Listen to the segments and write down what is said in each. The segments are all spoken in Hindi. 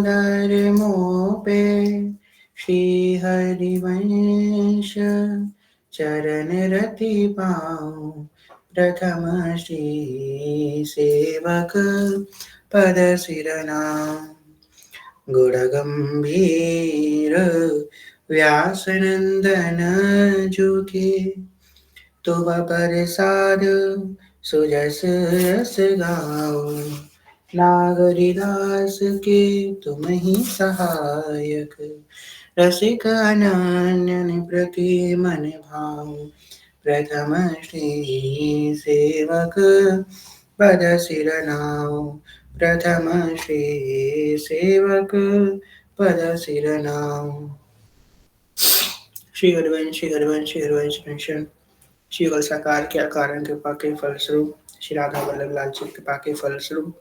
दामोदर मोह पे श्री हरिवंश चरण रति पाऊं प्रथम श्री सेवक पद सिरनाम गुण गंभीर व्यास नंदन जुके तुम प्रसाद सुजस रस गाओ नागरिदास के तुम ही सहायक रसिक अनन्य प्रति मन भाव प्रथम श्री सेवक पद सिरनाओ प्रथम श्री सेवक पद सिरनाओ। श्री हरिवंश श्री हरिवंश श्री हरिवंश पेंशन श्री गल साकार के कारण कृपा के फलस्वरूप श्री राधा वल्लभ लाल जी कृपा के फलस्वरूप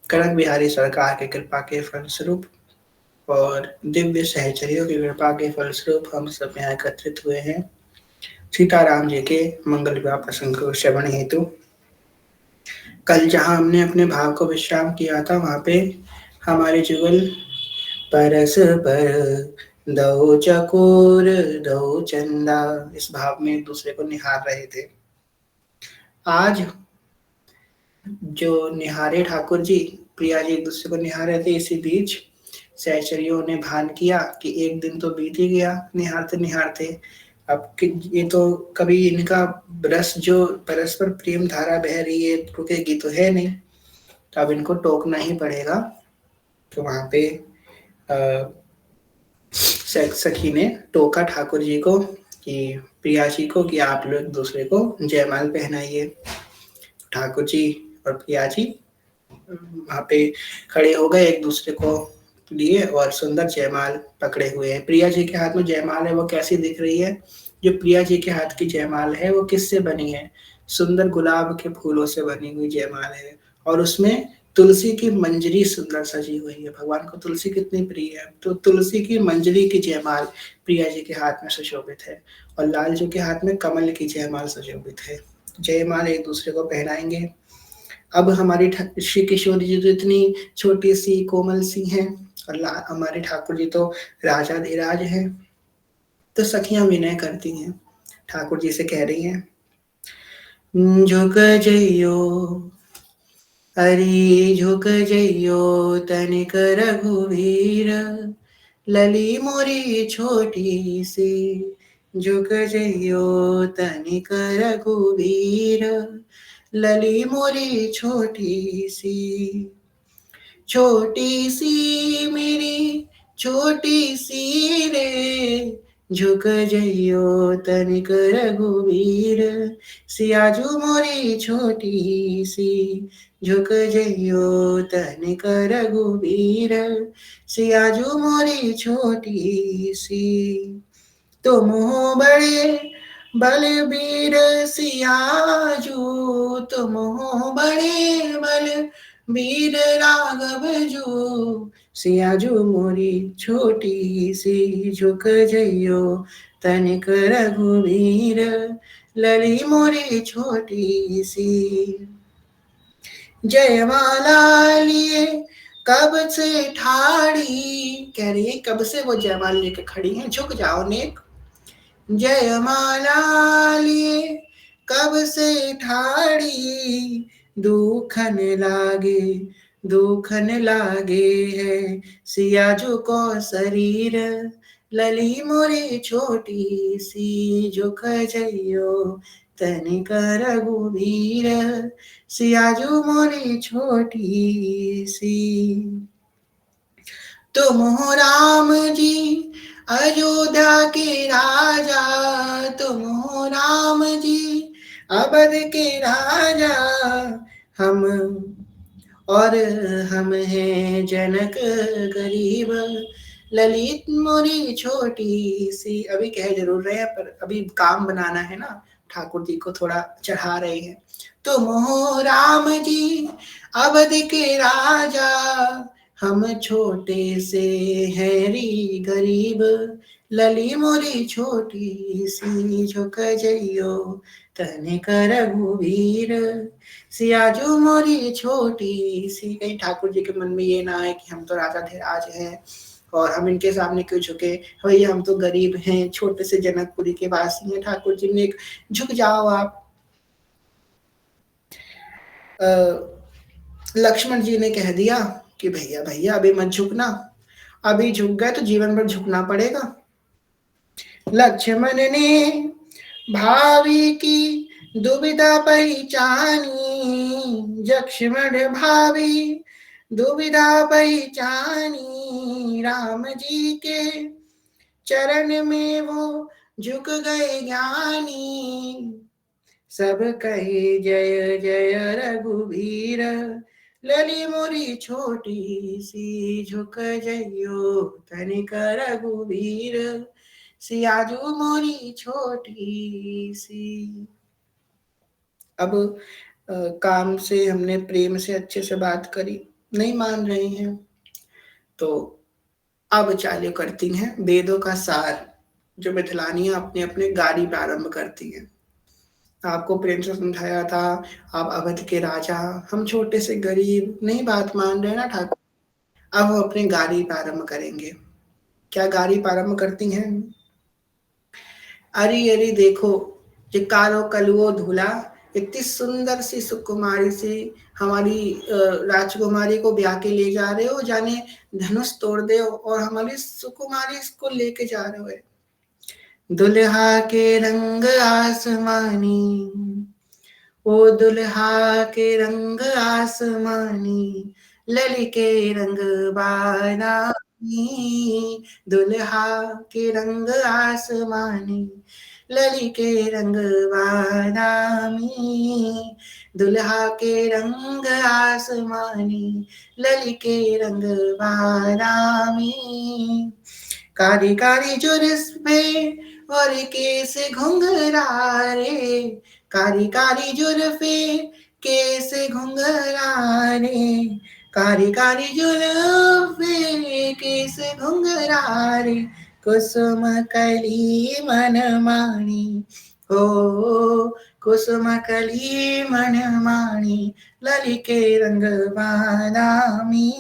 कनक बिहारी सरकार के कृपा के फलस्वरूप और दिव्य सहचर्यों की कृपा के फलस्वरूप हम सब यहाँ एकत्रित हुए हैं सीताराम जी के मंगल विवाह प्रसंग को श्रवण हेतु। कल जहां हमने अपने भाव को विश्राम किया था वहां पे हमारे जुगल परस पर दो चकोर दो चंदा इस भाव में एक दूसरे को निहार रहे थे। आज जो निहारे ठाकुर जी प्रिया जी एक दूसरे को निहार रहे थे, इसी बीच सहचरियों ने भान किया कि एक दिन तो बीत ही गया निहारते निहारते, अब ये तो कभी इनका रस जो परस्पर प्रेम धारा बह रही है रुकेगी तो है नहीं, तो अब इनको टोकना ही पड़ेगा। तो वहां पे सखी ने टोका ठाकुर जी को कि प्रिया जी को कि आप लोग एक दूसरे को जयमाल पहनाइए। ठाकुर जी और प्रिया जी वहां पे खड़े हो गए एक दूसरे को लिए और सुंदर जयमाल पकड़े हुए हैं। प्रिया जी के हाथ में जयमाल है वो कैसी दिख रही है? जो प्रिया जी के हाथ की जयमाल है वो किससे बनी है? सुंदर गुलाब के फूलों से बनी हुई जयमाल है और उसमें तुलसी की मंजरी सुंदर सजी हुई है। भगवान को तुलसी कितनी प्रिय है, तो तुलसी की मंजरी की जयमाल प्रिया जी के हाथ में सुशोभित है और लाल जी के हाथ में कमल की जयमाल सुशोभित है। जयमाल एक दूसरे को पहनाएंगे। अब हमारी श्री किशोरी जी तो इतनी छोटी सी कोमल सी हैं और हमारे ठाकुर जी तो राजाधिराज हैं। तो सखियां विनय करती हैं, ठाकुर जी से कह रही हैं, झुक जइयो हरि झुक जइयो तनिक रघुवीर लली मोरी छोटी सी झुक जइयो तनिक रघुवीर लली मोरी छोटी सी मेरी छोटी सी रे झुक जइयो तनिक रघुवीर सियाजू मोरी छोटी सी झुक जइयो तनिक रघुवीर सियाजू मोरी छोटी सी तुम हो बड़े बलबीर सियाजू तुम हो बड़े बलबीर राघव जो सियाजू मोरी छोटी सी झुक जइयो तनिक रघुवीर लली मोरी छोटी सी जयमाला लिए कब से ठाड़ी कह रही है, कब से वो जयमाल लेके खड़ी हैं, झुक जाओ नेक। जयमाला लिए कब से ठाड़ी दुखन लागे है सियाजू को शरीर लली मोरी छोटी सी झुक जइयो तनिक रघुवीर सियाजू मोरी छोटी सी तुम हो राम जी अयोध्या के राजा तुम हो राम जी अवध के राजा हम हैं जनक गरीब ललित मोरी छोटी सी। अभी कह जरूर रहे हैं पर अभी काम बनाना है ना, ठाकुर जी को थोड़ा चढ़ा रहे हैं। तुम हो राम जी अवध के राजा हम छोटे से हैरी गरीब, लली मोरी छोटी सी झुक जइयो तनिक रघुवीर, सियाजू मोरी छोटी सी। कहीं ठाकुर जी के मन में ये ना आए कि हम तो राजा थे आज हैं और हम इनके सामने क्यों झुके, भैया हम तो गरीब हैं, छोटे से जनकपुरी के वासी हैं। ठाकुर जी ने झुक जाओ आप। लक्ष्मण जी ने कह दिया कि भैया भैया अभी मत झुकना, अभी झुक गए तो जीवन भर झुकना पड़ेगा। लक्ष्मण ने भावी की दुविधा पहचानी, लक्ष्मण भावी दुविधा पहचानी, राम जी के चरण में वो झुक गए ज्ञानी। सब कहे जय जय रघुवीर, लली मोरी छोटी सी झुक जइयो तनिक रघुवीर, सियाजू मोरी छोटी सी। अब काम से हमने प्रेम से अच्छे से बात करी, नहीं मान रहे हैं, तो अब चालू करती हैं वेदों का सार, जो मिथिलानियां अपने अपने गारी प्रारंभ करती हैं। आपको प्रेम से समझाया था, आप अवध के राजा, हम छोटे से गरीब, नहीं बात मान रहे ना ठाकुर। अब हम अपनी गारी प्रारंभ करेंगे। क्या गारी प्रारंभ करती हैं? अरे अरे देखो, ये कालो कलुओ धूला, इतनी सुंदर सी सुकुमारी सी हमारी राजकुमारी को ब्याह के ले जा रहे हो, जाने धनुष तोड़ दे और हमारी सुकुमारी को लेके जा रहे हो। दुल्हा के रंग आसमानी, ओ दुल्हा के रंग आसमानी, लली के रंग बादामी, दुल्हा के रंग आसमानी, लली के रंग बादामी, दुल्हा के रंग आसमानी, लली के रंग बादामी, कारी कारी जुर्स पे और केस घुंघरारे, कारी कारी जुल्फे केस घुंघरारे, कारी कारी जुल्फे केस घुंघरारे, कुसुम कली मन मानी, हो कुसुम कली मन मानी, लली के रंग बादामी,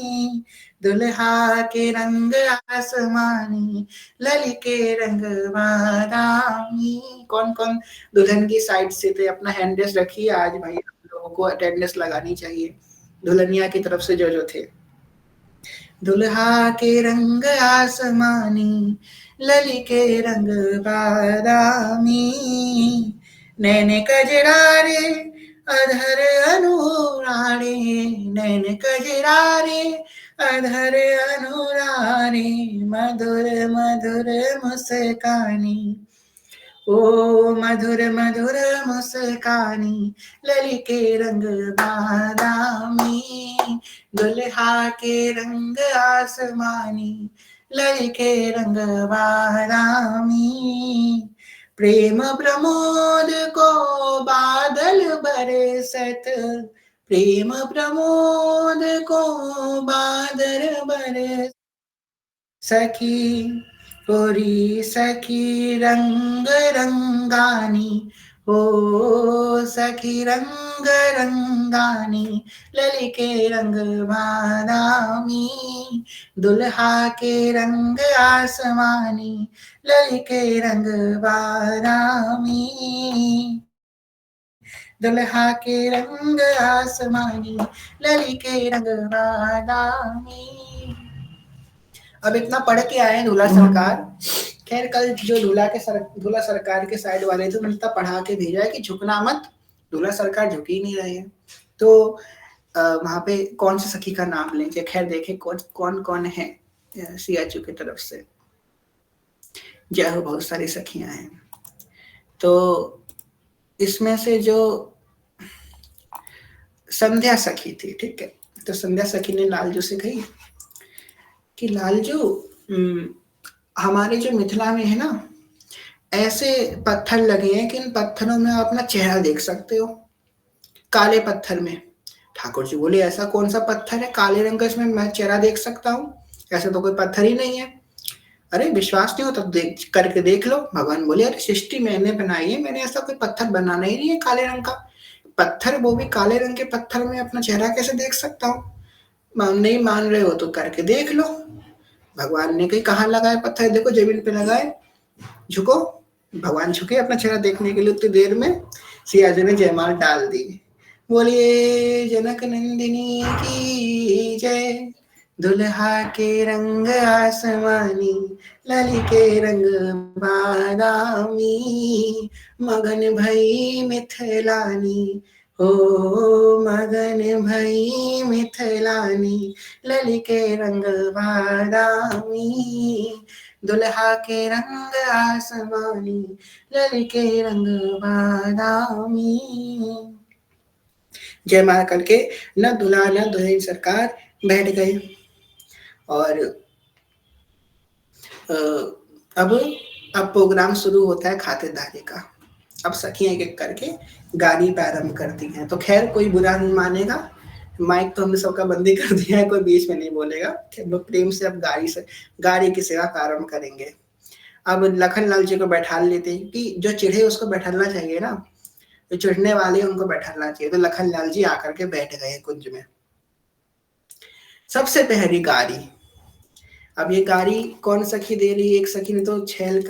दुल्हा के रंग आसमानी, लली के रंग बादामी। कौन कौन दुल्हन की साइड से थे अपना हैंड रेस्ट रखिए, आज भाई हम लोगों को अटेंडेंस लगानी चाहिए दुल्हनिया की तरफ से जो जो थे। दुल्हा के रंग आसमानी, लली के रंग बादामी, नैन कजरारे अधर अनुरारे, नैन कजरारे अधर अनुरारे, मधुर मधुर मुस्कानी, ओ मधुर मधुर मुस्कानी, लली के रंग बादामी, दुल्हा के रंग आसमानी, लली के रंग बादामी, प्रेम प्रमोद को बादल बरसत, प्रेम प्रमोद को बादल बरसत, सखी होरी सखी रंग रंगानी, हो सखी रंग रंगानी, लली के रंग बादामी, दुल्हा के रंग आसमानी, लली के रंग बादामी, दुल्हा के रंग आसमानी, लली के रंग बादामी। अब इतना पढ़ के आए हैं दूल्हा सरकार। खैर कल जो दूल्हा सरकार के साइड वाले थे उन्होंने इतना पढ़ा के भेजा है कि झुकना मत, दूल्हा सरकार झुक ही नहीं रहे हैं। तो वहां पे कौन सी सखी का नाम लेंगे? खैर देखें कौन कौन है सीआईयू की तरफ से। जय हो, बहुत सारी सखियां हैं। तो इसमें से जो संध्या सखी थी, ठीक है, तो संध्या सखी ने लालजू से कही कि लालजू, हमारे जो मिथिला में है ना, ऐसे पत्थर लगे हैं कि इन पत्थरों में आप अपना चेहरा देख सकते हो, काले पत्थर में। ठाकुर जी बोले, ऐसा कौन सा पत्थर है काले रंग का, इसमें मैं चेहरा देख सकता हूँ? ऐसा तो कोई पत्थर ही नहीं है। अरे विश्वास नहीं होता तो देख करके देख लो। भगवान बोले, अरे सृष्टि मैंने बनाई है, मैंने ऐसा कोई पत्थर बनाना ही नहीं है काले रंग का। पत्थर, वो भी काले रंग के पत्थर में अपना चेहरा कैसे देख सकता हूँ? नहीं मान रहे हो तो करके देख लो। भगवान ने कही, कहाँ लगाए पत्थर? देखो जमीन पे लगाए, झुको। भगवान झुके अपना चेहरा देखने के लिए। उतनी देर में सिया जी ने जयमाल डाल दी। बोलिए जनक नंदिनी की जय, दुल्हा के रंग आसमानी, लली के रंग बादामी, मगन भई मिथिलानी, ओ मगन भई मिथिलानी, लली के रंग बादामी, दुल्हा के रंग आसमानी, लली के रंग बादामी। जयमाला करके न दूल्हा न दुल्हन सरकार बैठ गए। और अब प्रोग्राम शुरू होता है खातिरदारी का। अब सखियां एक एक करके गाली प्रारंभ करती हैं। तो खैर कोई बुरा नहीं मानेगा, माइक तो हमने सबका बंदी कर दिया है, कोई बीच में नहीं बोलेगा। हम लोग प्रेम से अब गाड़ी की सेवा प्रारंभ करेंगे। अब लखन लाल जी को बैठा लेते हैं कि जो चिढ़े उसको बैठाना चाहिए ना, जो चिढ़ने वाले उनको बैठाना चाहिए। तो लखन लाल जी आकर के बैठ गए कुंज में। सबसे पहली गाड़ी, अब ये गाड़ी कौन सखी दे रही है? एक सखी ने तो छल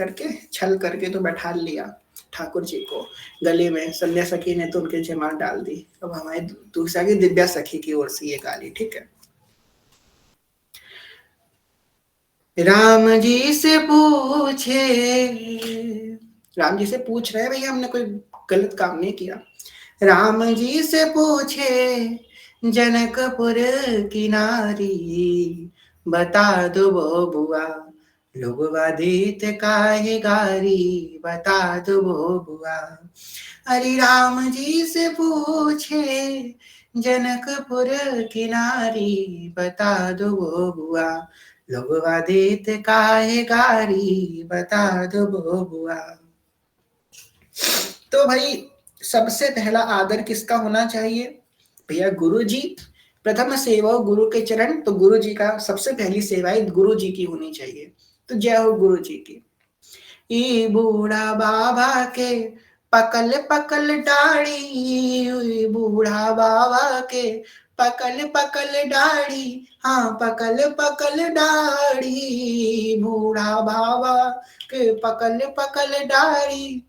करके तो बैठा लिया ठाकुर जी को गले में। संध्या सखी ने तो उनके जयमाल डाल दी। अब हमारी दूसरा की दिव्या सखी की ओर से ये गाली, ठीक है। राम जी से पूछे, राम जी से पूछ रहे हैं, भैया हमने कोई गलत काम नहीं किया। राम जी से पूछे जनकपुर की नारी, बता दो वो बुआ लोगवा देत काहे गारी, बता दो वो बुआ। हरि राम जी से पूछे जनकपुर की नारी, बता दो वो बुआ लोगवा देत काहे गारी, बता दो वो बुआ। तो भाई सबसे पहला आदर किसका होना चाहिए? भैया गुरु जी। प्रथम सेवा गुरु के चरण। तो गुरु जी का सबसे पहली सेवाएं गुरु जी की होनी चाहिए। तो जय हो गुरु जी की। ई बूढ़ा बाबा के पकल पकल डाड़ी, बूढ़ा बाबा के पकल पकल डाड़ी, हाँ पकल पकल डाड़ी, बूढ़ा बाबा के पकल पकल डाड़ी।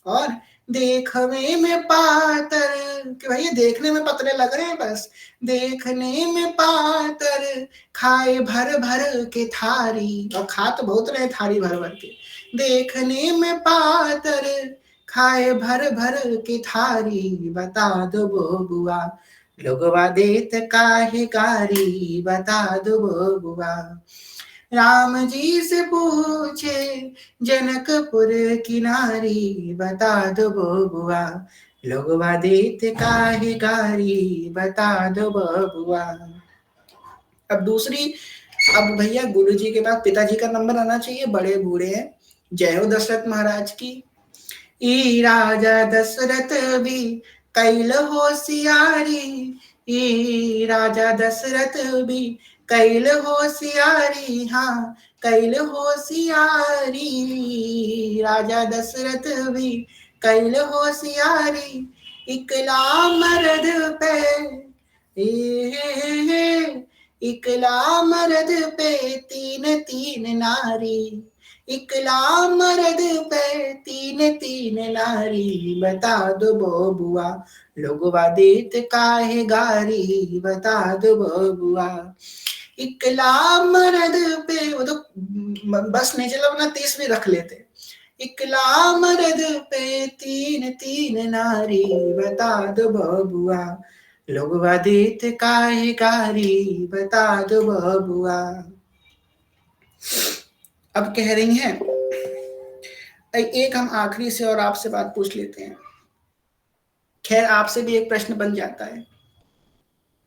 और देखने में पातर, कि भाई देखने में पतले लग रहे हैं, बस देखने में पातर, खाए भर भर के थारी। और खा तो बहुत रहे थारी भर भर के। देखने में पातर, खाए भर भर के थारी, बता दो वो बुआ लोगवा देत काहे गारी, बता दो वो बुआ। राम जी से पूछे जनकपुर की नारी, बता दो वो बुआ लोगवा देत काहे गारी, बता दो वो बुआ। अब दूसरी, अब भैया गुरु जी के बाद पिताजी का नंबर आना चाहिए, बड़े बूढ़े हैं। जय हो दशरथ महाराज की। ई राजा दशरथ भी कैल होशियारी, ई राजा दशरथ भी कैल होशियारी, हाँ कैल होशियारी, राजा दशरथ भी कैल होशियारी, इकला मर्द पे इकला मर्द पे तीन तीन नारी, इकला मर्द पे तीन तीन नारी, बता दो वो बुआ लोगवा देत काहे गारी, बता दो वो बुआ। इकला मर्द पे, वो तो बस नहीं चला वरना 30 भी रख लेते। इकला मर्द पे तीन तीन नारी, बता दो वो बुआ लोगवा देत काहे गारी, बता दो वो बुआ। अब कह रही हैं, एक हम आखिरी से और आपसे बात पूछ लेते हैं। खैर आपसे भी एक प्रश्न बन जाता है।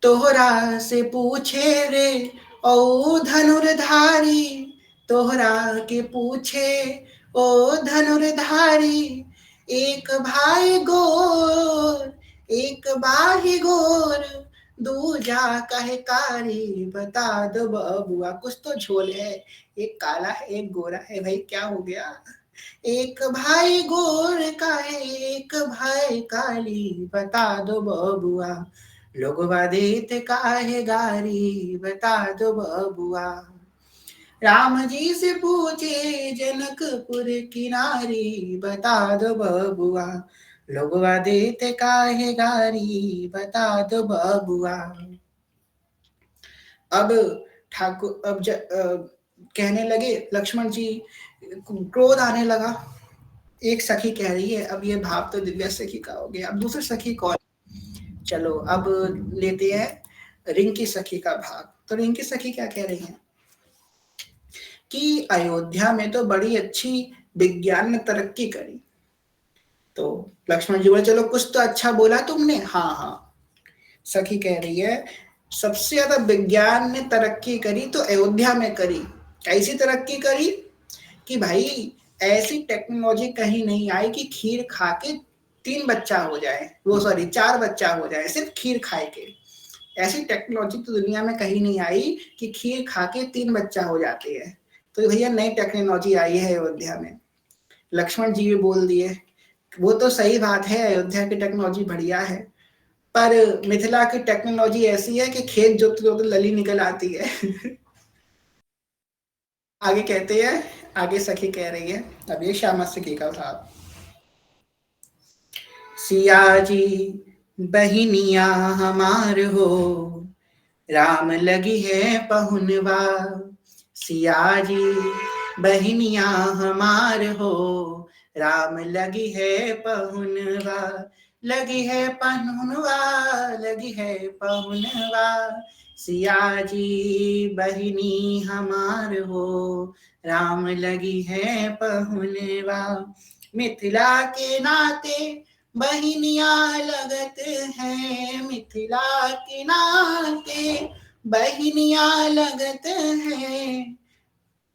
तोहरा से पूछे रे ओ धनुर्धारी, तोहरा के पूछे ओ धनुर्धारी, एक भाई गोर एक बाही गोर, दूजा कहे कारी, बता दो बबुआ। कुछ तो झोल है, एक काला है एक गोरा है, भाई क्या हो गया। एक भाई गोर का है, एक भाई काली, बता दो बबुआ। लोगवा देते काहे गारी, बता दो बबुआ। राम जी से पूछे जनकपुर की नारी, बता दो बबुआ। लोगवा देते काहे गारी, बता दो बबुआ। अब ठाकुर कहने लगे लक्ष्मण जी, क्रोध आने लगा। एक सखी कह रही है, अब ये भाव तो दिव्या सखी का हो गया, अब दूसरी सखी कौन। चलो अब लेते हैं रिंकी सखी का भाग। तो रिंकी सखी क्या कह रही है कि अयोध्या में तो बड़ी अच्छी विज्ञान ने तरक्की करी। तो लक्ष्मण जी बोले चलो कुछ तो अच्छा बोला तुमने। हाँ हाँ, सखी कह रही है सबसे ज्यादा विज्ञान ने तरक्की करी तो अयोध्या में करी। कैसी तरक्की करी कि भाई ऐसी टेक्नोलॉजी कहीं नहीं आई कि खीर खा के 3 बच्चा हो जाए, वो सॉरी 4 बच्चा हो जाए सिर्फ खीर खाए के। ऐसी टेक्नोलॉजी तो दुनिया में कहीं नहीं आई कि खीर खा के 3 बच्चा हो जाते हैं। तो भैया नई टेक्नोलॉजी आई है अयोध्या में। लक्ष्मण जी भी बोल दिए वो तो सही बात है, अयोध्या की टेक्नोलॉजी बढ़िया है, पर मिथिला की टेक्नोलॉजी ऐसी है कि खेत जोते जोते लली निकल आती है। आगे कहते हैं, आगे सखी कह रही है, अब ये श्यामा सखी का भाव। सिया जी बहिनिया हमार हो, राम लगी है पहुनवा। सिया जी बहिनिया हमार हो, राम लगी है पहुनवा। लगी है पहुनवा, लगी है पहुनवा। सिया जी बहिनी हमार हो, राम लगी है पहुनवा। मिथिला के नाते बहिनिया लगत है, मिथिला के नाते बहिनिया लगत है।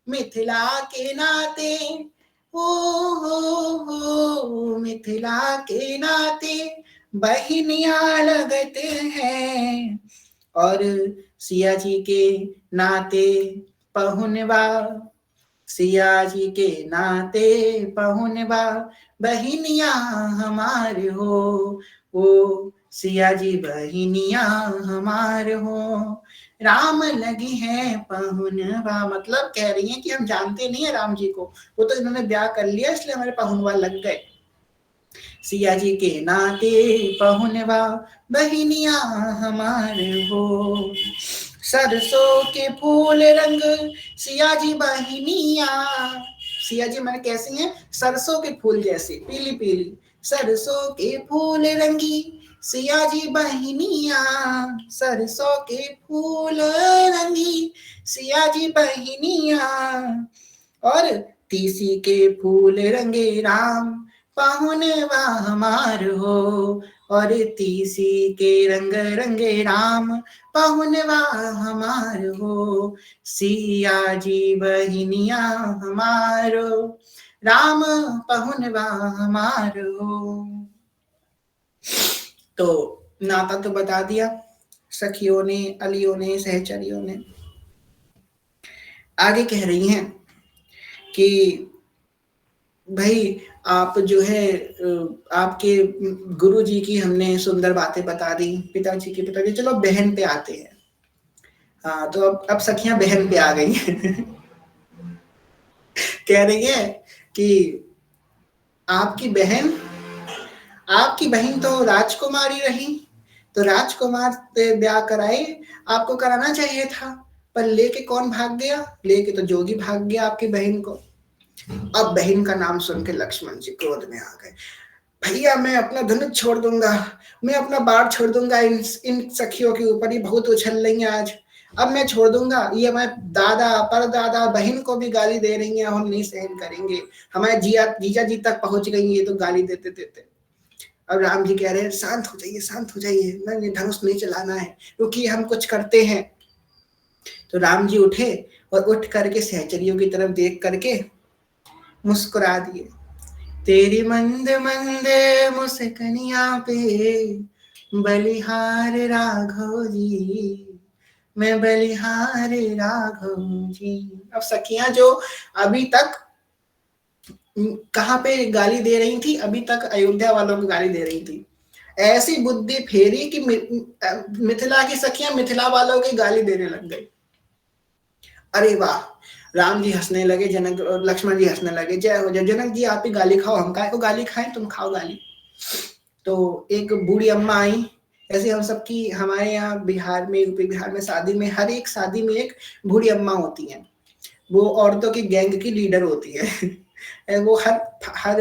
मिथिला के नाते हो मिथिला के नाते बहिनिया लगत है। और सिया जी के नाते पहुनवा, सिया जी के नाते पहुनवा। बहिनिया हमार हो, वो सिया जी बहिनिया हमार हो, राम लगी है पहुनवा। मतलब कह रही है कि हम जानते नहीं है राम जी को, वो तो इन्होंने ब्याह कर लिया इसलिए हमारे पहुनवा लग गए। सिया जी के नाते पहुनवा, बहिनिया हमार हो। सरसों के फूल रंग सिया जी बहिनिया। सिया जी मैंने कैसी हैं, सरसों के फूल जैसे पीली पीली। सरसों के फूल रंगी सिया जी बहिनिया, सरसों के फूल रंगी सिया जी बहिनिया। और तीसी के फूल रंगे राम, पाहुनवा हमार हो। और तीसी के रंग रंगे राम, पाहुनवा हमार हो। सिया जी बहिनिया हमारो, राम पाहुनवा हमार हो। तो नाता तो बता दिया सखियों ने, अलियों ने, सहचरियों ने। आगे कह रही हैं कि भाई आप जो है आपके गुरु जी की हमने सुंदर बातें बता दी, पिताजी की पिताजी, चलो बहन पे आते हैं। हाँ तो अब सखियां बहन पे आ गई हैं। कह रही है कि आपकी बहन, आपकी बहन तो राजकुमारी रही, तो राजकुमार से ब्याह कराए, आपको कराना चाहिए था, पर लेके कौन भाग गया, लेके तो जोगी भाग गया आपकी बहन को। अब बहन का नाम सुन के लक्ष्मण जी क्रोध में आ गए। भैया मैं अपना धनुष छोड़ दूंगा, मैं अपना बाढ़ छोड़ दूंगा इन सखियों के ऊपर, ये बहुत उछल रही हैं आज। अब मैं छोड़ दूंगा, ये मैं दादा परदादा बहन को भी गाली दे रही हैं, हम नहीं सहन करेंगे। हमारे जीजा जी तक पहुंच गई, ये तो गाली देते देते। अब राम जी कह रहे हैं शांत हो जाइए, शांत हो जाइए, मैं धनुष नहीं चलाना है, रुकिए हम कुछ करते हैं। तो राम जी उठे और उठ करके सहचरियों की तरफ देख करके मुस्कुरा दिए। तेरी मंद मंद मुस्कनिया पे बलिहार राघव जी, मैं बलिहार राघव जी। अब सखियां जो अभी तक कहाँ पे गाली दे रही थी, अभी तक अयोध्या वालों को गाली दे रही थी, ऐसी बुद्धि फेरी कि मिथिला की सखियां मिथिला वालों की गाली देने लग गई। अरे वाह, राम जी हंसने लगे, जनक और लक्ष्मण जी हंसने लगे, जय हो जय। जनक जी आप ही गाली खाओ, हम काहे को गाली खाएं, तुम खाओ गाली। तो एक बूढ़ी अम्मा आई, ऐसे हम सबकी हमारे यहाँ बिहार में, यूपी बिहार में शादी में, हर एक शादी में एक बूढ़ी अम्मा होती है, वो औरतों की गैंग की लीडर होती है। वो हर हर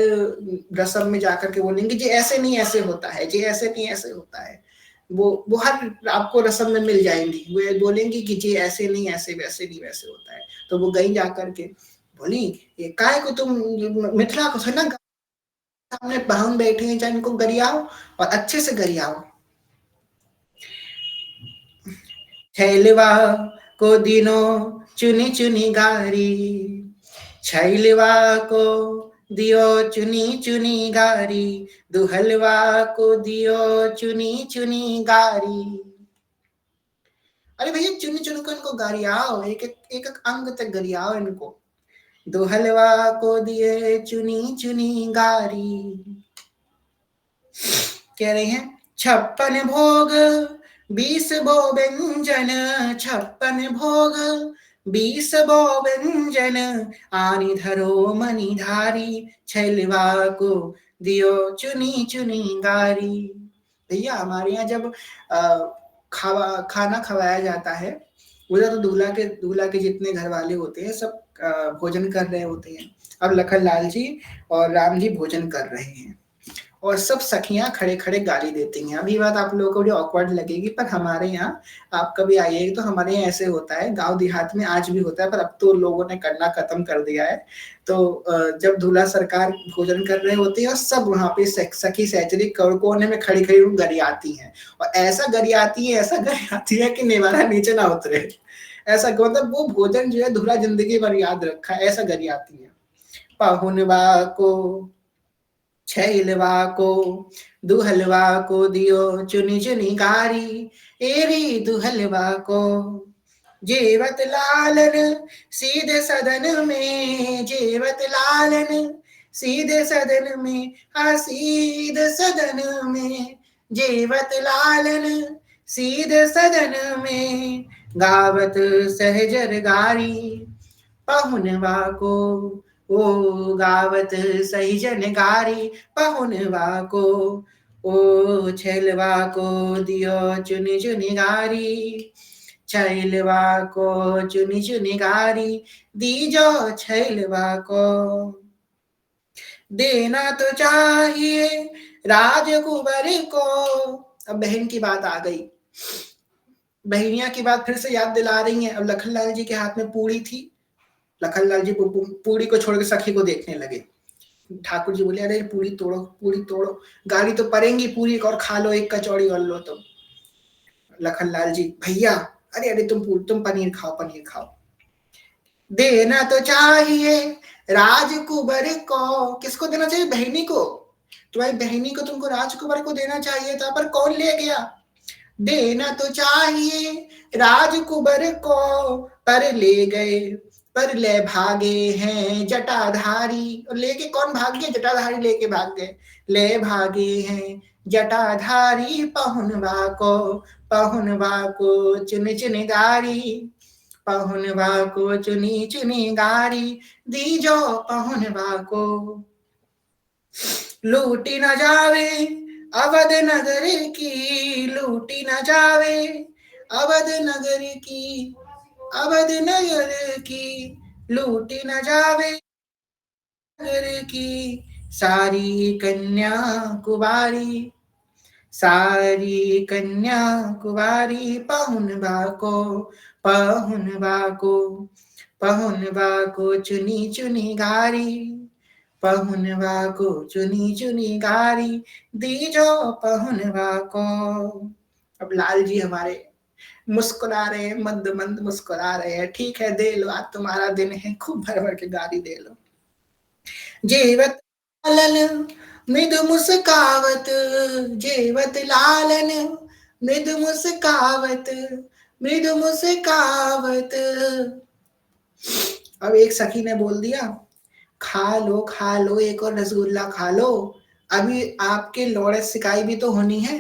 रस्म में जाकर के बोलेंगे जी ऐसे नहीं ऐसे होता है, जी ऐसे नहीं ऐसे होता है। वो हर आपको रस्म में मिल जाएंगी, वो बोलेंगी कि जी ऐसे नहीं ऐसे, वैसे नहीं वैसे होता है। तो वो गई जाकर के बोली, ये काय को तुम मिथिला को है ना, सामने बाहुन बैठे हैं, चाहे इनको गरियाओ और अच्छे से गरियाओ। छैलवा को दिनों चुनी चुनी गारी, छैलवा को दियो चुनी चुनी गारी, दुहलवा को दियो चुनी चुनी गारी। अरे भैया चुनी चुनी को इनको गरियाओ, एक एक एक एक अंग तक गरियाओ इनको। दुहलवा को दिए चुनी चुनी गारी। कह रहे हैं 56 भोग 20 बो व्यंजन, 56 भोग 20 बो व्यंजन, आनी धरो मणिधारी, छैलवा को दियो चुनी चुनी गारी। भैया हमारे यहाँ जब खाना खवाया जाता है, उधर तो दूल्हा के जितने घर वाले होते हैं सब भोजन कर रहे होते हैं। अब लखन लाल जी और राम जी भोजन कर रहे हैं और सब सखियां खड़े खड़े गाली देती हैं। अभी बात आप लोगों को बड़ी ऑकवर्ड लगेगी, पर हमारे यहाँ आप कभी आइए तो हमारे यहाँ ऐसे होता है, गांव देहात में आज भी होता है, पर अब तो लोगों ने करना खत्म कर दिया है। तो जब दूल्हा सरकार भोजन कर रहे होते हैं और सब वहां पे सखी सहचरी कोने में खड़ी खड़ी गरियाती हैं, और ऐसा गरियाती है कि निवारा नीचे ना उतरे। ऐसा मतलब वो भोजन जो है दूल्हा जिंदगी भर याद रखा है, ऐसा गरियाती है। पाहुनवा को छैलवा को दुहलवा को दियो चुनी चुनी गारी, एरी दुहलवा को जेवत लालन सीधे सदन में, जेवत लालन सीधे सदन में, सीधे सदन में, जेवत लालन सीधे सदन में, गावत सहजर गारी, पहुनवा को ओ गावत सही जनगारी, पहुनवा को ओ छैलवा को दियो चुनी चुनी गारी, छैलवा को चुनी चुनी गारी, दीजो छैलवा को। देना तो चाहिए राजकुंवर को। अब बहन की बात आ गई, बहनिया की बात फिर से याद दिला रही हैं। अब लखनलाल जी के हाथ में पूरी थी, लखनलाल जी पूरी को छोड़ के सखी को देखने लगे। ठाकुर जी बोले अरे पूरी तोड़ो पूरी तोड़ो, गाड़ी तो पड़ेंगी, पूरी और खा लो, एक कचौड़ी कर लो। तो लखनलाल जी भैया अरे अरे तुम पनीर खाओ पनीर खाओ। देना तो चाहिए राजकुबर को, किसको देना चाहिए, बहनी को। तुम्हारी बहनी को तुमको राजकुबर को देना चाहिए था, पर कौन ले गया। देना तो चाहिए राजकुबर को, पर ले गए, पर ले भागे हैं जटाधारी। और लेके कौन भाग गए, जटाधारी लेके भाग गए। ले भागे हैं जटाधारी, पहुनवा को चुन चुन गारी, पहुनवा को चुनी चुनी गारी, दीजो पहुनवा को। लूटी न जावे अवध नगर की, लूटी न जावे अवध नगर की, अवध नगर की, लूटी न जावे नगर की, सारी कन्या कुवारी, सारी कन्या कुवारी, पहुनवा को चुनी चुनी गारी, पहुनवा को चुनी चुनी गारी, दीजो पहुनवा को। अब लाल जी हमारे मुस्कुरा रहे हैं, मंद मंद मुस्कुरा रहे हैं। ठीक है दे लो, आज तुम्हारा दिन है, खूब भर भर के गाली दे लो। जेवत लालन मृदु मुस्कावत, जेवत लालन मृदु मुस्कावत, मृदु मुस्कावत। अब एक सखी ने बोल दिया, खा लो एक और रसगुल्ला खा लो, अभी आपके लौड़े सिकाई भी तो होनी है।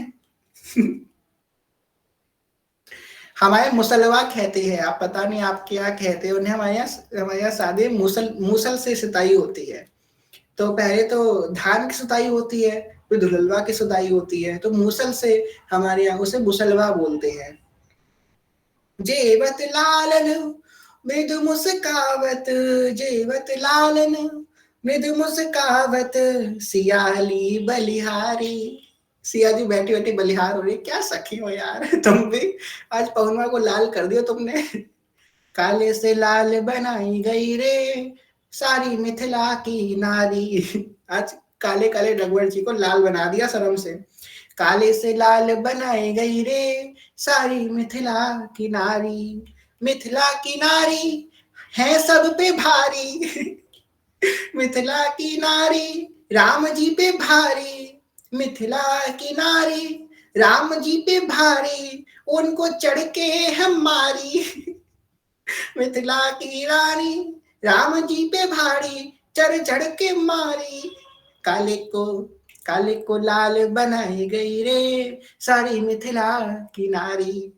हमारे मुसलवा कहते हैं, आप पता नहीं आप क्या कहते हो उन्हें। हमारे यहाँ शादी मुसल मुसल से सिताई होती है। तो पहले तो धान की सुताई होती है, फिर धुललवा की सुताई होती है, तो मूसल से हमारे यहाँ उसे मुसलवा बोलते हैं। जेवत लालन मृदु मुस्कावत, जेवत लालन मृदु मुस्कावत, सियाली बलिहारी। सिया जी बैठी बैठी बलिहार हो रही। क्या सखी हो यार तुम भी, आज पहुनवा को लाल कर दियो तुमने। काले से लाल बनाई गई रे सारी मिथिला की नारी। आज काले काले रघुवर जी को लाल बना दिया शर्म से। काले से लाल बनाई गई रे सारी मिथिला की नारी, मिथिला की नारी है सब पे भारी। मिथिला की नारी राम जी पे भारी, मिथिला की नारी राम जी पे भारी, उनको चढ़ के हमारी। मिथिला की रानी राम जी पे भारी, चढ़ चढ़ के मारी। काले को काले को लाल बनाई गई रे सारी मिथिला की नारी।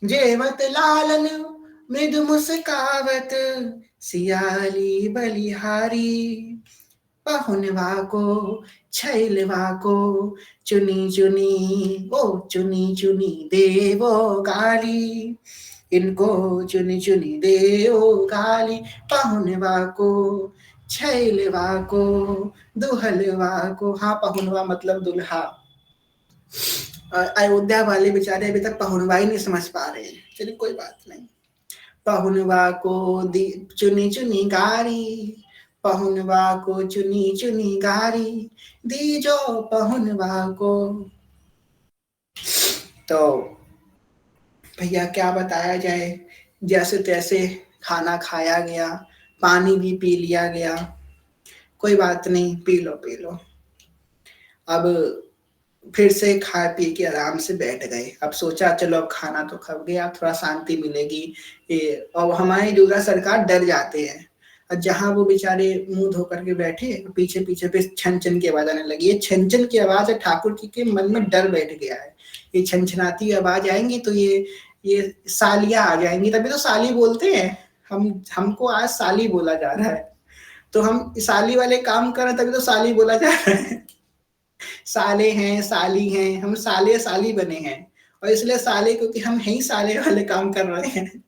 जेवत लालन मृदु मुस्कावत, सियाली बलिहारी। पहुनवा को छैलवा को चुनी चुनी, ओ चुनी चुनी देवो गाली, इनको चुनी चुनी देवो गाली। पहुनवा को छैलवा को दुहलवा को। हाँ, पहुनवा मतलब दुल्हा। अयोध्या वाले बेचारे अभी तक पहुनवा ही नहीं समझ पा रहे। चलिए कोई बात नहीं। पहुनवा को चुनी चुनी गारी, पहुनवा को चुनी चुनी गारी, दी जो पहुनवा को। तो भैया क्या बताया जाए, जैसे तैसे खाना खाया गया, पानी भी पी लिया गया। कोई बात नहीं, पी लो पी लो। अब फिर से खा पी के आराम से बैठ गए। अब सोचा चलो अब खाना तो खा गया, थोड़ा शांति मिलेगी। और हमारे दूल्हा सरकार डर जाते हैं, और जहां वो बेचारे मुंह धो करके बैठे, पीछे पीछे पे छन छन की आवाज आने लगी। ये छन छन की आवाज है, ठाकुर जी के मन में डर बैठ गया है। ये छनछनाती आवाज आएंगी तो ये सालियां आ जाएंगी, तभी तो साली बोलते हैं। हमको आज साली बोला जा रहा है, तो हम साली वाले काम कर रहे हैं, तभी तो साली बोला जा रहा है। साले हैं, साली हैं, हम साले साली बने हैं, और इसलिए साले क्योंकि हम ही साले वाले काम कर रहे हैं।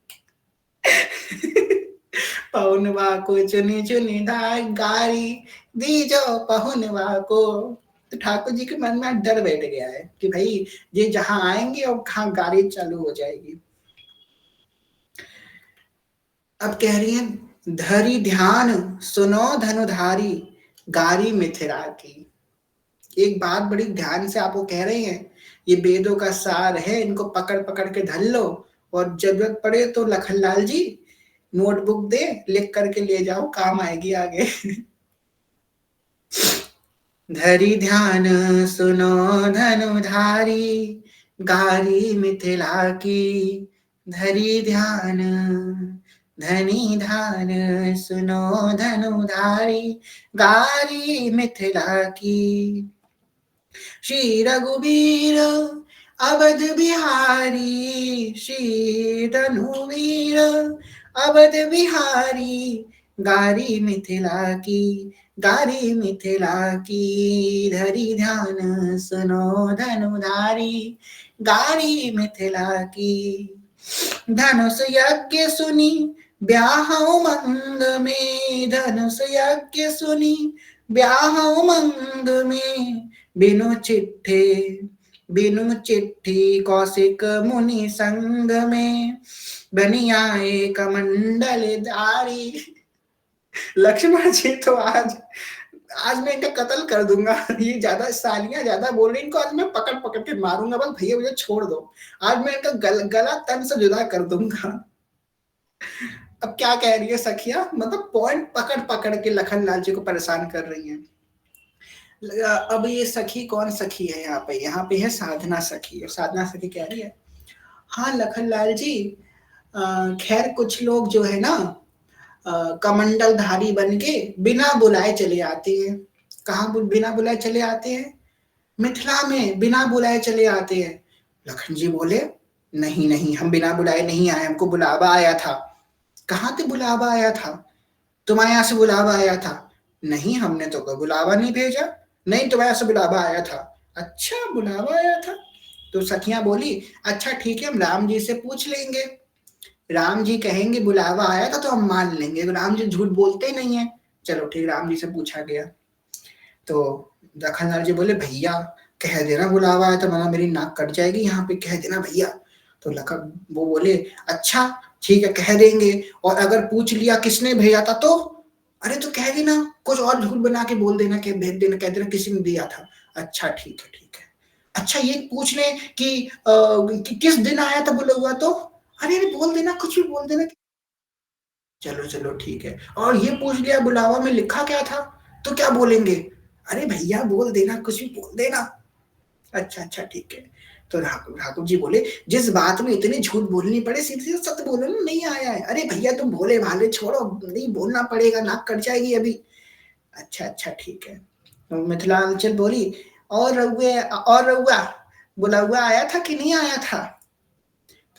पहुनवा को चुनी चुनी गारी, दी जो पहुनवा को। तो ठाकुर जी के मन में डर बैठ गया है कि भाई ये जहां आएंगे और कहाँ गाड़ी चालू हो जाएगी। अब कह रही है, धरी ध्यान सुनो धनुधारी, गारी मिथिला की। एक बात बड़ी ध्यान से आपको कह रहे हैं, ये वेदों का सार है, इनको पकड़ पकड़ के धर लो, और जरूरत पड़े तो लखनलाल जी नोटबुक दे, लिख करके ले जाओ, काम आएगी आगे। धरी ध्यान सुनो धनुधारी, गारी मिथिला की। धरी ध्यान धनी धान सुनो धनुधारी, गारी मिथिला की। श्री रघुवीर अवध बिहारी, श्री धनुवीर अवध बिहारी, गारी मिथिला की, गारी मिथिला की। धरी ध्यान सुनो धनुधारी, गारी मिथिला की। धनुष यज्ञ सुनी ब्याहौ मंद में, धनुष यज्ञ सुनी ब्याहौ मंद में, बिनु चिट्ठी कौशिक मुनि संग में, बनी आए कमंडल धारी। लक्ष्मण जी तो आज मैं इनका कत्ल कर दूंगा। ये ज्यादा सालियां ज्यादा बोल रही, इनको आज मैं पकड़ पकड़ के मारूंगा। बस भैया मुझे छोड़ दो, आज मैं इनका गला तन से जुदा कर दूंगा। अब क्या कह रही है सखिया, मतलब पॉइंट पकड़ पकड़ के लखन लाल जी को परेशान कर रही हैं। अब ये सखी कौन सखी है यहाँ पे है साधना सखी। और साधना सखी कह रही है, हाँ लखन लाल जी, खैर कुछ लोग जो है ना कमंडल धारी बन के बिना बुलाए चले आते हैं। कहाँ बिना बुलाए चले आते हैं? मिथिला में बिना बुलाए चले आते हैं। लखन जी बोले, नहीं नहीं, हम बिना बुलाए नहीं आए, हमको बुलावा आया था। कहाँ से बुलावा आया था? तुम्हारे यहाँ से बुलावा आया था? नहीं, हमने तो कोई बुलावा नहीं भेजा। नहीं, तुम्हारे यहाँ से बुलावा आया था। अच्छा, बुलावा आया था। तो सखियां बोली, अच्छा ठीक है, हम राम जी से पूछ लेंगे। राम जी कहेंगे बुलावा आया था तो हम मान लेंगे, राम जी झूठ बोलते ही नहीं है। चलो ठीक, राम जी से पूछा गया। तो लखनलाल जी बोले, भैया कह देना बुलावा आया था, वरना मेरी नाक कट जाएगी, यहाँ पे कह देना भैया। तो लखन वो बोले, अच्छा ठीक है कह देंगे, और अगर पूछ लिया किसने भेजा था तो? अरे तो कह देना, कुछ और झूठ बना के बोल देना कि भेज देना, कह देना किसी ने दिया था। अच्छा ठीक है ठीक है। अच्छा ये पूछ ले कि किस दिन आया था बोला हुआ तो? अरे अरे बोल देना, कुछ भी बोल देना। चलो चलो ठीक है। और ये पूछ लिया बुलावा में लिखा क्या था, तो क्या बोलेंगे? अरे भैया बोल देना, कुछ भी बोल देना। अच्छा अच्छा ठीक है। तो ठाकुर जी बोले, जिस बात में इतनी झूठ बोलनी पड़े सीधे सीधे सत्य बोलो ना, नहीं आया है। अरे भैया तुम भोले भाले छोड़ो, नहीं बोलना पड़ेगा, नाक कट जाएगी अभी। अच्छा अच्छा ठीक है। तो मिथिलांचल बोली, और रउआ बोला हुआ आया था कि नहीं आया था?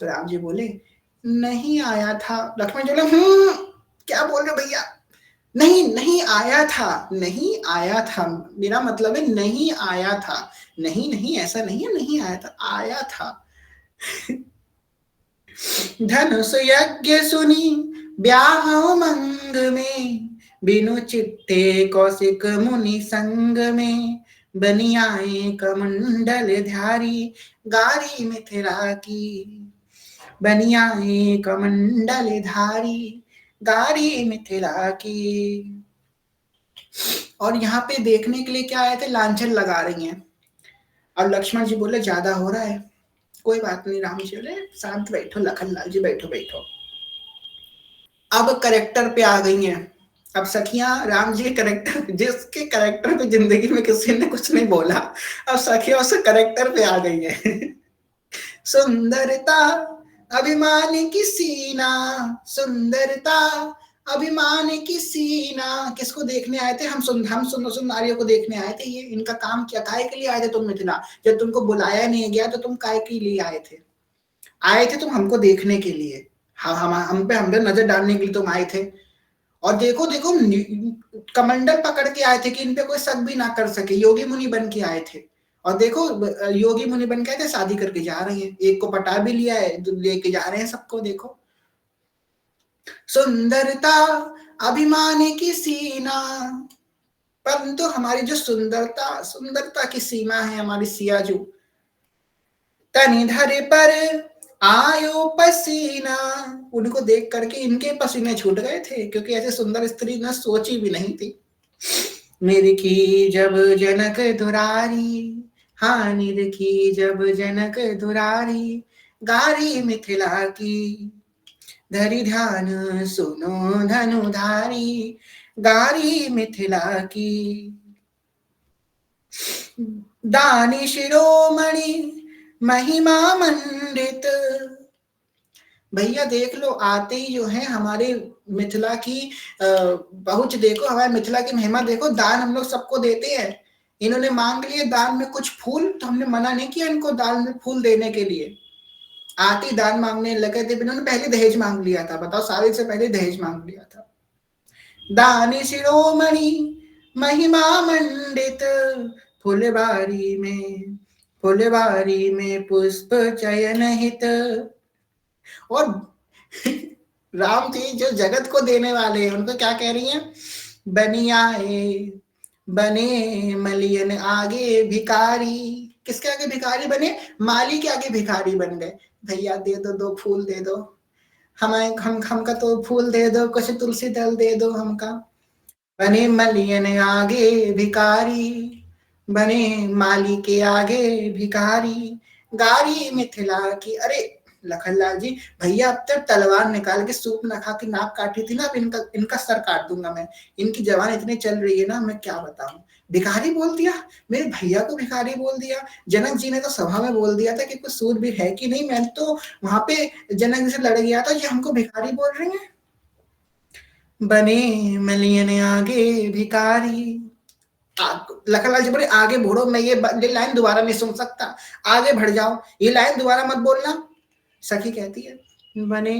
तो राम जी बोले, नहीं आया था। लक्ष्मण जी बोले, क्या बोल रहे भैया? नहीं नहीं आया था, नहीं आया था, मेरा मतलब है नहीं आया था। नहीं नहीं ऐसा नहीं है, नहीं आया था, आया था। धनुष यज्ञ सुनी ब्याह मंग में, बिनु चिट्टे कौशिक मुनि संग में, बनियाए कमंडल धारी गारी मिथिला की, बनियाए कमंडल धारी गारी मिथिला की। और यहाँ पे देखने के लिए क्या आए थे, लांछन लगा रही हैं। और लक्ष्मण जी बोले ज्यादा हो रहा है, कोई बात नहीं। राम जी बोले शांत बैठो, लखन लाल जी बैठो बैठो। अब करेक्टर पे आ गई हैं। अब सखियां राम जी के करेक्टर, जिसके करेक्टर पे जिंदगी में किसी ने कुछ नहीं बोला, अब सखियां उस करेक्टर पे आ गई है। सुंदरता अभिमान की सीना, सुंदरता अभिमान की सीना। किसको देखने आए थे? हम सुंदरियों को देखने आए थे। ये इनका काम क्या, काहे के लिए आए थे तुम मिथिला? जब तुमको बुलाया नहीं गया तो तुम काहे के लिए आए थे? आए थे तुम हमको देखने के लिए, हम पे नजर डालने के लिए तुम आए थे। और देखो देखो, कमंडल पकड़ के आए थे कि इन पे कोई शक भी ना कर सके, योगी मुनि बन के आए थे। और देखो योगी मुनि बन के आए थे, शादी करके जा रहे हैं, एक को पटा भी लिया है, लेके जा रहे हैं सबको। देखो, सुंदरता अभिमान की सीना, परंतु हमारी जो सुंदरता, सुंदरता की सीमा है हमारी सियाजू, तनि धरे पर आयो पसीना। उनको देख करके इनके पसीने छूट गए थे, क्योंकि ऐसे सुंदर स्त्री ने सोची भी नहीं थी। मेरी की जब जनक दुरारी, हाँ निरखी जब जनक दुरारी, गारी मिथिला की, धरि ध्यान सुनो धनुधारी, गारी मिथिला की। दानी शिरोमणि महिमा मंडित। भैया देख लो, आते ही जो है हमारे मिथिला की पहुंच देखो, हमारे मिथिला की महिमा देखो। दान हम लोग सबको देते हैं। इन्होंने मांग लिए दान में कुछ फूल, तो हमने मना नहीं किया इनको दान में फूल देने के लिए। आते ही दान मांगने लगे थे। इन्होंने पहले दहेज मांग लिया था, बताओ, शादी से पहले दहेज मांग लिया था। दानी शिरोमणि महिमा मंडित, फुलबारी में, फुलबारी में पुष्प चयन हित। और राम जी जो जगत को देने वाले हैं, उनको क्या कह रही हैं? बनियाए बने मलियन आगे भिकारी। किसके आगे भिखारी बने? माली के आगे भिखारी बन गए। भैया दे दो, दो फूल दे दो, हमें हमका तो फूल दे दो, कुछ तुलसी दल दे दो हमका। बने मलियन आगे भिकारी, बने माली के आगे भिखारी, गारी मिथिला की। अरे लखनलाल जी, भैया अब तक तलवार निकाल के सूप ना खा के नाक काटी थी ना, अब इनका सर काट दूंगा मैं। इनकी जबान इतनी चल रही है ना, मैं क्या बताऊं। भिखारी बोल दिया, मेरे भैया को भिखारी बोल दिया। जनक जी ने तो सभा में बोल दिया था कि कुछ सूर भी है कि नहीं, मैं तो वहां पे जनक जी से लड़ गया था, ये हमको भिखारी बोल रही है। बने मलियन आगे भिखारी। लखनलाल जी बोले, आगे बढ़ो, मैं ये लाइन दोबारा नहीं सुन सकता, आगे बढ़ जाओ, ये लाइन दोबारा मत बोलना। सखी कहती है, बने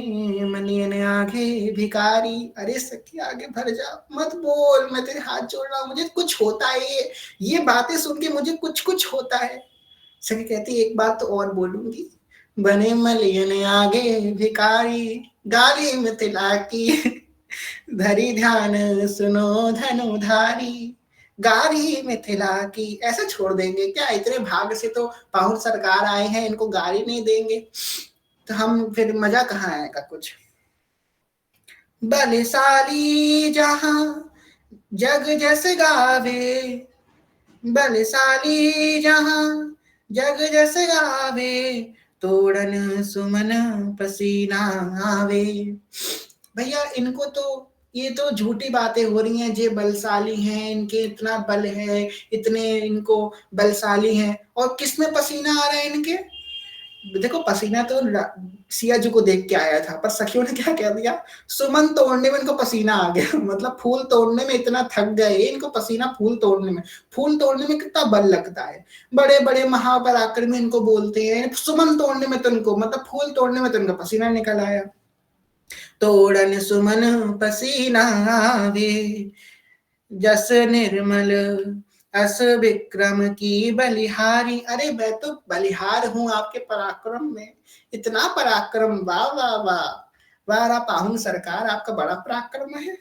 मलियन आगे भिखारी। अरे सखी आगे बढ़ जाओ, मत बोल, मैं तेरे हाथ जोड़ रहा हूँ, मुझे कुछ होता है, ये बातें सुन के मुझे कुछ कुछ होता है। सखी कहती, एक बात तो और बोलूंगी, बने मलियन आगे भिखारी, गाली मिथिला की, धरी ध्यान सुनो धनुधारी, गारी मिथिला की। ऐसे छोड़ देंगे क्या, इतने भाग से तो पाहुन सरकार आए हैं, इनको गाली नहीं देंगे तो हम फिर मजा कहाँ आएगा कुछ। बलशाली जहां जग जैसे गावे, बलशाली जहां जग जैसे गावे, तोड़न सुमन पसीना आवे। भैया इनको तो, ये तो झूठी बातें हो रही हैं, जे बलशाली हैं, इनके इतना बल है, इतने इनको बलशाली हैं, और किसमें पसीना आ रहा है इनके। देखो पसीना तो सिया जी को देख के आया था, पर सखियों ने क्या कह दिया, सुमन तोड़ने में इनको पसीना आ गया। मतलब फूल तोड़ने में इतना थक गए इनको पसीना, फूल तोड़ने में, फूल तोड़ने में कितना बल लगता है, बड़े बड़े महापराक्रमी इनको बोलते हैं, सुमन तोड़ने में तो इनको, मतलब फूल तोड़ने में तो इनको पसीना निकल आया। तोड़न सुमन पसीना आवे, जस निर्मल अस विक्रम की बलिहारी। अरे मैं तो बलिहार हूं आपके पराक्रम में, इतना पराक्रम, वाह वाह वाह, वाह पाहुन सरकार, आपका बड़ा पराक्रम है।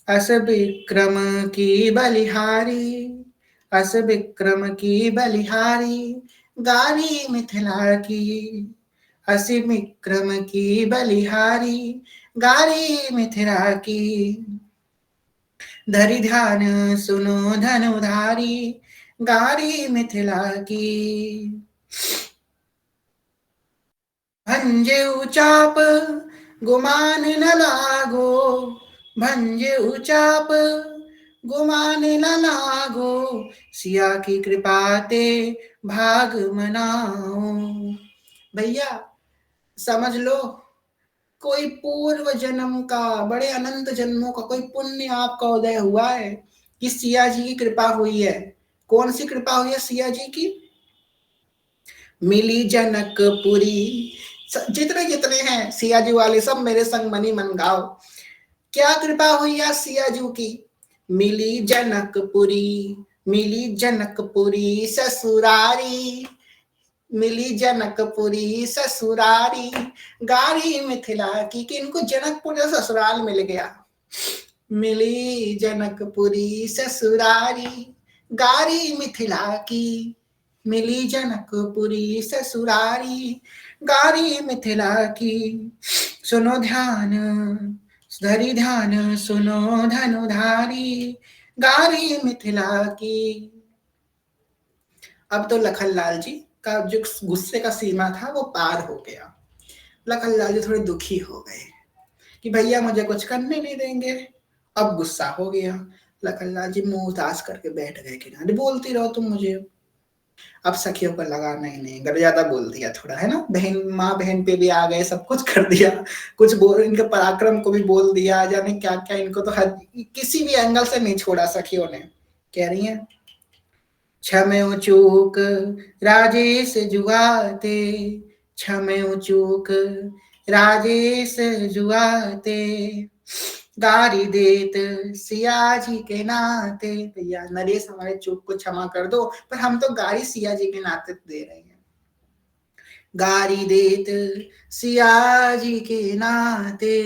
अस विक्रम की बलिहारी, अस विक्रम की बलिहारी, गारी मिथिला की, असी विक्रम की बलिहारी, गारी मिथिला की, धरि ध्यान सुनो धनुधारी, गारी मिथिला की। भंजे उचाप गुमान न लागो, भंजे उचाप गुमान न लागो, सिया की कृपा ते भाग मनाओ। भैया समझ लो, कोई पूर्व जन्म का, बड़े अनंत जन्मों का कोई पुण्य आपका उदय हुआ है कि सिया जी की कृपा हुई है। कौन सी कृपा हुई है सिया जी की, मिली जनकपुरी। जितने जितने हैं सिया जी वाले सब मेरे संग मनी मन गाओ। क्या कृपा हुई है सिया जी की, मिली जनकपुरी, मिली जनकपुरी ससुरारी, मिली जनकपुरी ससुरारी, गारी मिथिला की, कि इनको जनकपुर ससुराल मिल गया। मिली जनकपुरी ससुरारी, गारी मिथिला की, मिली जनकपुरी ससुरारी, गारी मिथिला की। सुनो ध्यान धरि ध्यान सुनो धनुधारी, गारी मिथिला की। अब तो लखनलाल जी का जो गुस्से का सीमा था वो पार हो गया। लखनलाल जी थोड़े दुखी हो गए कि भैया मुझे कुछ करने नहीं देंगे। अब गुस्सा हो गया, लखनलाल जी मुंह उदास करके बैठ गए किनारे, बोलती रहो तुम मुझे। अब सखियों को लगा नहीं नहीं, गड़ ज्यादा बोल दिया थोड़ा, है ना, बहन माँ बहन पे भी आ गए, सब कुछ कर दिया, कुछ बोल, इनके पराक्रम को भी बोल दिया, जाने क्या क्या, इनको तो हर किसी भी एंगल से नहीं छोड़ा सखियों ने। कह रही है, क्षम्यो चूक राजेश जुआते, क्षम्यो चूक राजेश जुआते, गारी देत सिया जी के नाते। भैया नरेश हमारे चूक को क्षमा कर दो, पर हम तो गारी सिया जी के नाते दे रहे हैं। गारी देत सिया जी के नाते,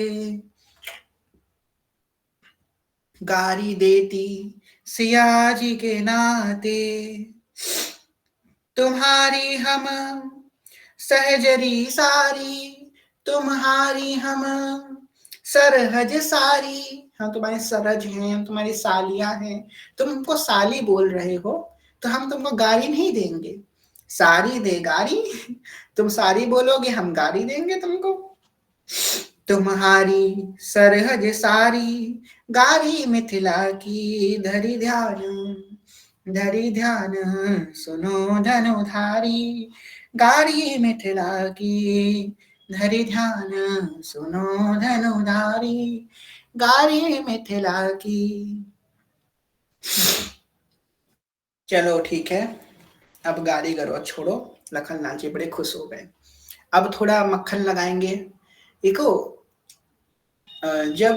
गारी देती सिया जी के नाते, तुम्हारी हम सहजरी सारी, तुम्हारी हम सरहज सारी। हम तुम्हारे सरज हैं, हम तुम्हारी सालियां हैं, तुम हमको साली बोल रहे हो तो हम तुमको गाली नहीं देंगे। सारी दे गारी, तुम सारी बोलोगे हम गारी देंगे तुमको। तुम्हारी सरहद सारी गारी मिथिला की, धरी ध्यान सुनो धनुधारी, गारी मिथिला की धरी ध्यान सुनो धनुधारी, गारी मिथिला की। चलो ठीक है, अब गाली गलौज छोड़ो। लखन लाल जी बड़े खुश हो गए। अब थोड़ा मक्खन लगाएंगे। देखो, जब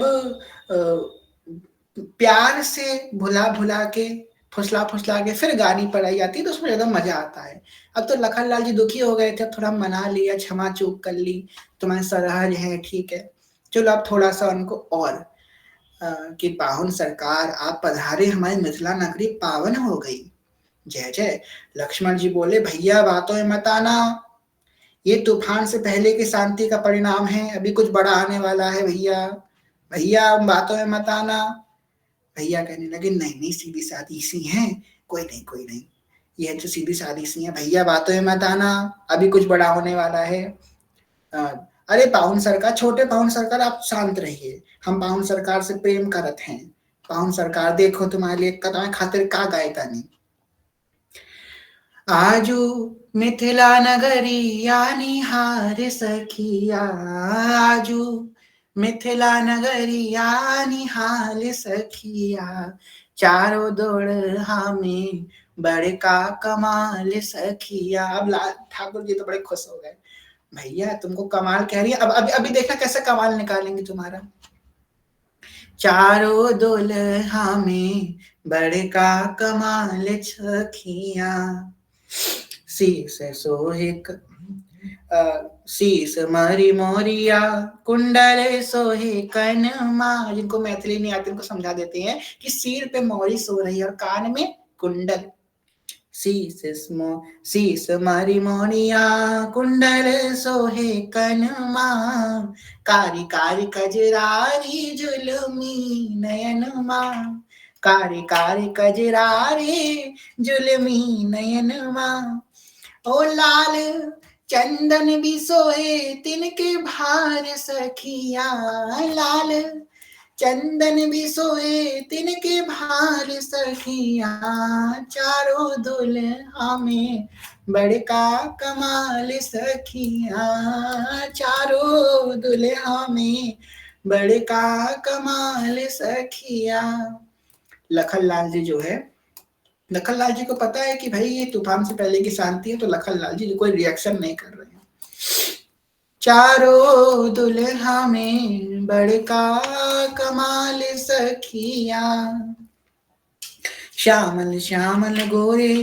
प्यार से भुला भुला के, फुसला फुसला के फिर गाली पड़ाई जाती है तो उसमें ज्यादा मजा आता है। अब तो लखन लाल जी दुखी हो गए थे, थोड़ा मना लिया, क्षमा चूक कर ली, तुम्हारे सरहज है ठीक है। चलो अब थोड़ा सा उनको और कि पाहुन सरकार आप पधारे, हमारी मिथिला नगरी पावन हो गई। जय जय। लक्ष्मण जी बोले, भैया बातों में मत आना, ये तूफान से पहले की शांति का परिणाम है, अभी कुछ बड़ा आने वाला है भैया, भैया बातों में मत आना। भैया कहने लगे, नहीं नहीं सीधी सादी सी हैं, कोई नहीं कोई नहीं, ये तो सीधी सादी सी है, भैया बातों में मत आना, अभी कुछ बड़ा होने वाला है। अरे पाहुन सरकार, छोटे पाहुन सरकार आप शांत रहिए, हम पाहुन सरकार से प्रेम करत हैं। पाहुन सरकार देखो तुम्हारे लिए तुम्हारे खातिर का गायता नहीं। आजू मिथिला नगरी यानी हार सखिया, आजू मिथिला नगरी यानी हाल सखिया, चारों दौड़ हमें बड़का कमाल सखिया। अब ठाकुर जी तो बड़े खुश हो गए, भैया तुमको कमाल कह रही है, अब अभी अभी देखना कैसे कमाल निकालेंगे तुम्हारा। चारों दुल्हा में बड़का कमाल सखिया, शीस सोहे शीस मरी मोरिया, कुंडल सोहे कनमा। जिनको मैथिली नहीं आती उनको समझा देते हैं कि सिर पे मोरी सो रही है और कान में कुंडल। शीस मरी मोरिया, कुंडल सोहे कनमा, कारी कारी कजरारी जुलमी नयनमा, कारी कारी कजरारी जुलमी नयनमा। ओ लाल चंदन भी सोए तिनके भार सखिया, लाल चंदन भी सोए तिनके भार सखिया, चारों दुल्हा में बड़का कमाल सखिया, चारों दुल्हा में बड़का कमाल सखिया। लखन लाल जी जो है, लखन लाल जी को पता है कि भाई ये तूफान से पहले की शांति है, तो लखन लाल जी कोई रिएक्शन नहीं कर रहे हैं। चारों दुल्हा में बड़का कमाल सखिया, श्यामल श्यामल गोरे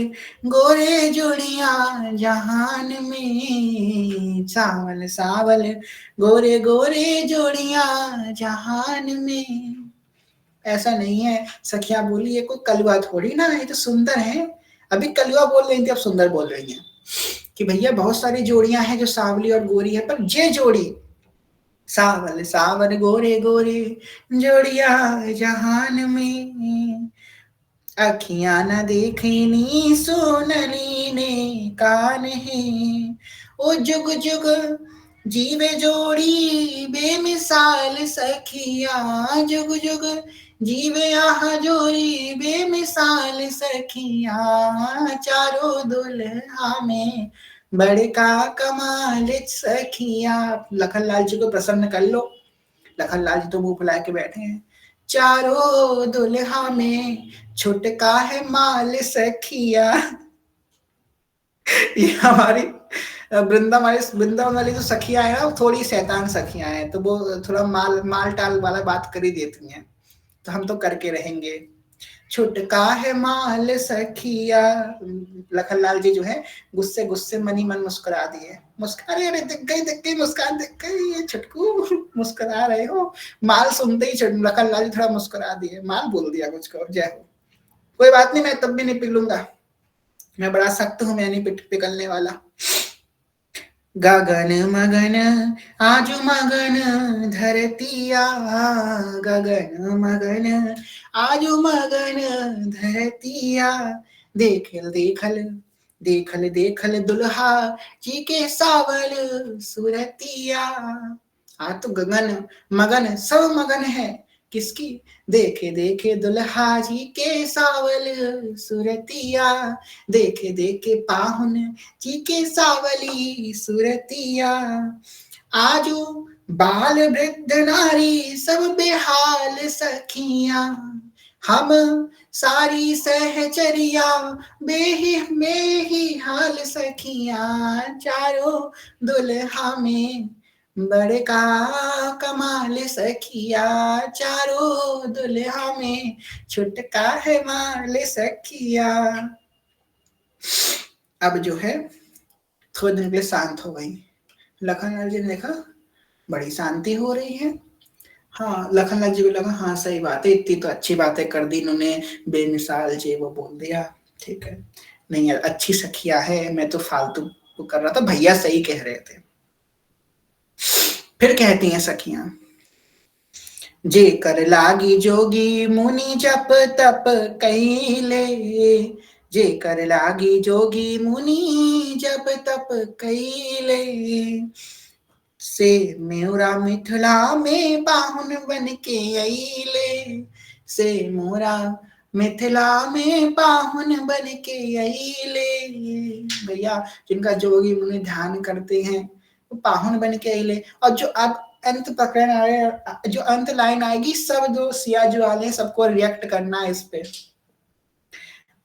गोरे जोड़िया जहान में, सावल सावल गोरे गोरे जोड़िया जहान में। ऐसा नहीं है, सखिया बोली ये कोई कलुआ थोड़ी ना, ये तो सुंदर है। अभी कलुआ बोल रही थी, अब सुंदर बोल रही हैं कि भैया बहुत सारी जोड़ियां हैं जो सावली और गोरी है, पर ये जोड़ी सावल सावल गोरे गोरे जोड़िया जहान में, अखियां न देखनी सोनली ने कान है, ओ जुग जुग जीवे जोड़ी बेमिसाल सखिया, जुग जुग जीवे आह जोड़ी बेमिसाल सखिया, चारों दुल्हा में बड़का कमाल सखिया। लखन लाल जी को प्रसन्न कर लो, लखन लाल जी तो मुंह फुला के बैठे हैं। चारों दुल्हा में छुटका है माल सखिया। ये हमारी वृंदावन वाली जो सखियां है ना, वो थोड़ी शैतान सखियां हैं, तो वो थोड़ा माल टाल वाला बात कर ही देती हैं, तो हम तो करके रहेंगे। छुटका है माल सखिया। लखन लाल जी जो है गुस्से गुस्से मनी मन मुस्कुरा दिए, मुस्कुरा अरे दिख गई मुस्कान दिख गई, ये छुटकू मुस्कुरा रहे हो। माल सुनते ही लखन लाल जी थोड़ा मुस्कुरा दिए, माल बोल दिया कुछ को, जय हो। कोई बात नहीं, मैं तब भी नहीं पिघलूंगा, मैं बड़ा सख्त हूं, मैं नहीं पिघलने वाला। गगन मगन आजू मगन धरतिया, गगन मगन आजू मगन धरतिया, देखल देखल देखल दुल्हा जी के सावल सूरतिया। आज तो गगन मगन सब मगन है किसकी, देखे देखे दुल्हा जी के सावल सूरतिया, देखे देखे पाहुन जी के सावली सूरतिया। आजू बाल वृद्ध नारी सब बेहाल सखियां, हम सारी सहचरिया में ही हाल सखियां। चारों दुल्हा में बड़का कमाल सखिया, चारों दुल्हा में छुटका है माल सखिया। अब जो है थोड़ी देर के लिए शांत हो गई। लखनलाल जी ने देखा बड़ी शांति हो रही है। हाँ, लखनलाल जी को लगा हाँ सही बात है, इतनी तो अच्छी बातें कर दी इन्होंने, बेमिसाल जी वो बोल दिया, ठीक है, नहीं यार अच्छी सखिया है, मैं तो फालतू कर रहा था, भैया सही कह रहे थे। फिर कहती हैं सखियां, जे कर लागी जोगी मुनि जप तप कैले, जे कर लागी जोगी मुनि जप तप कैले, से मेरा मिथिला में पाहुन बन के अइले, से मोरा मिथिला में पाहुन बन के अइले। भैया जिनका जोगी मुनि ध्यान करते हैं वो पाहुन बन के अइले। और जो अब अंत पकड़न आए, जो अंत लाइन आएगी, सब जो सिया जो वाले सबको रिएक्ट करना है इस पे।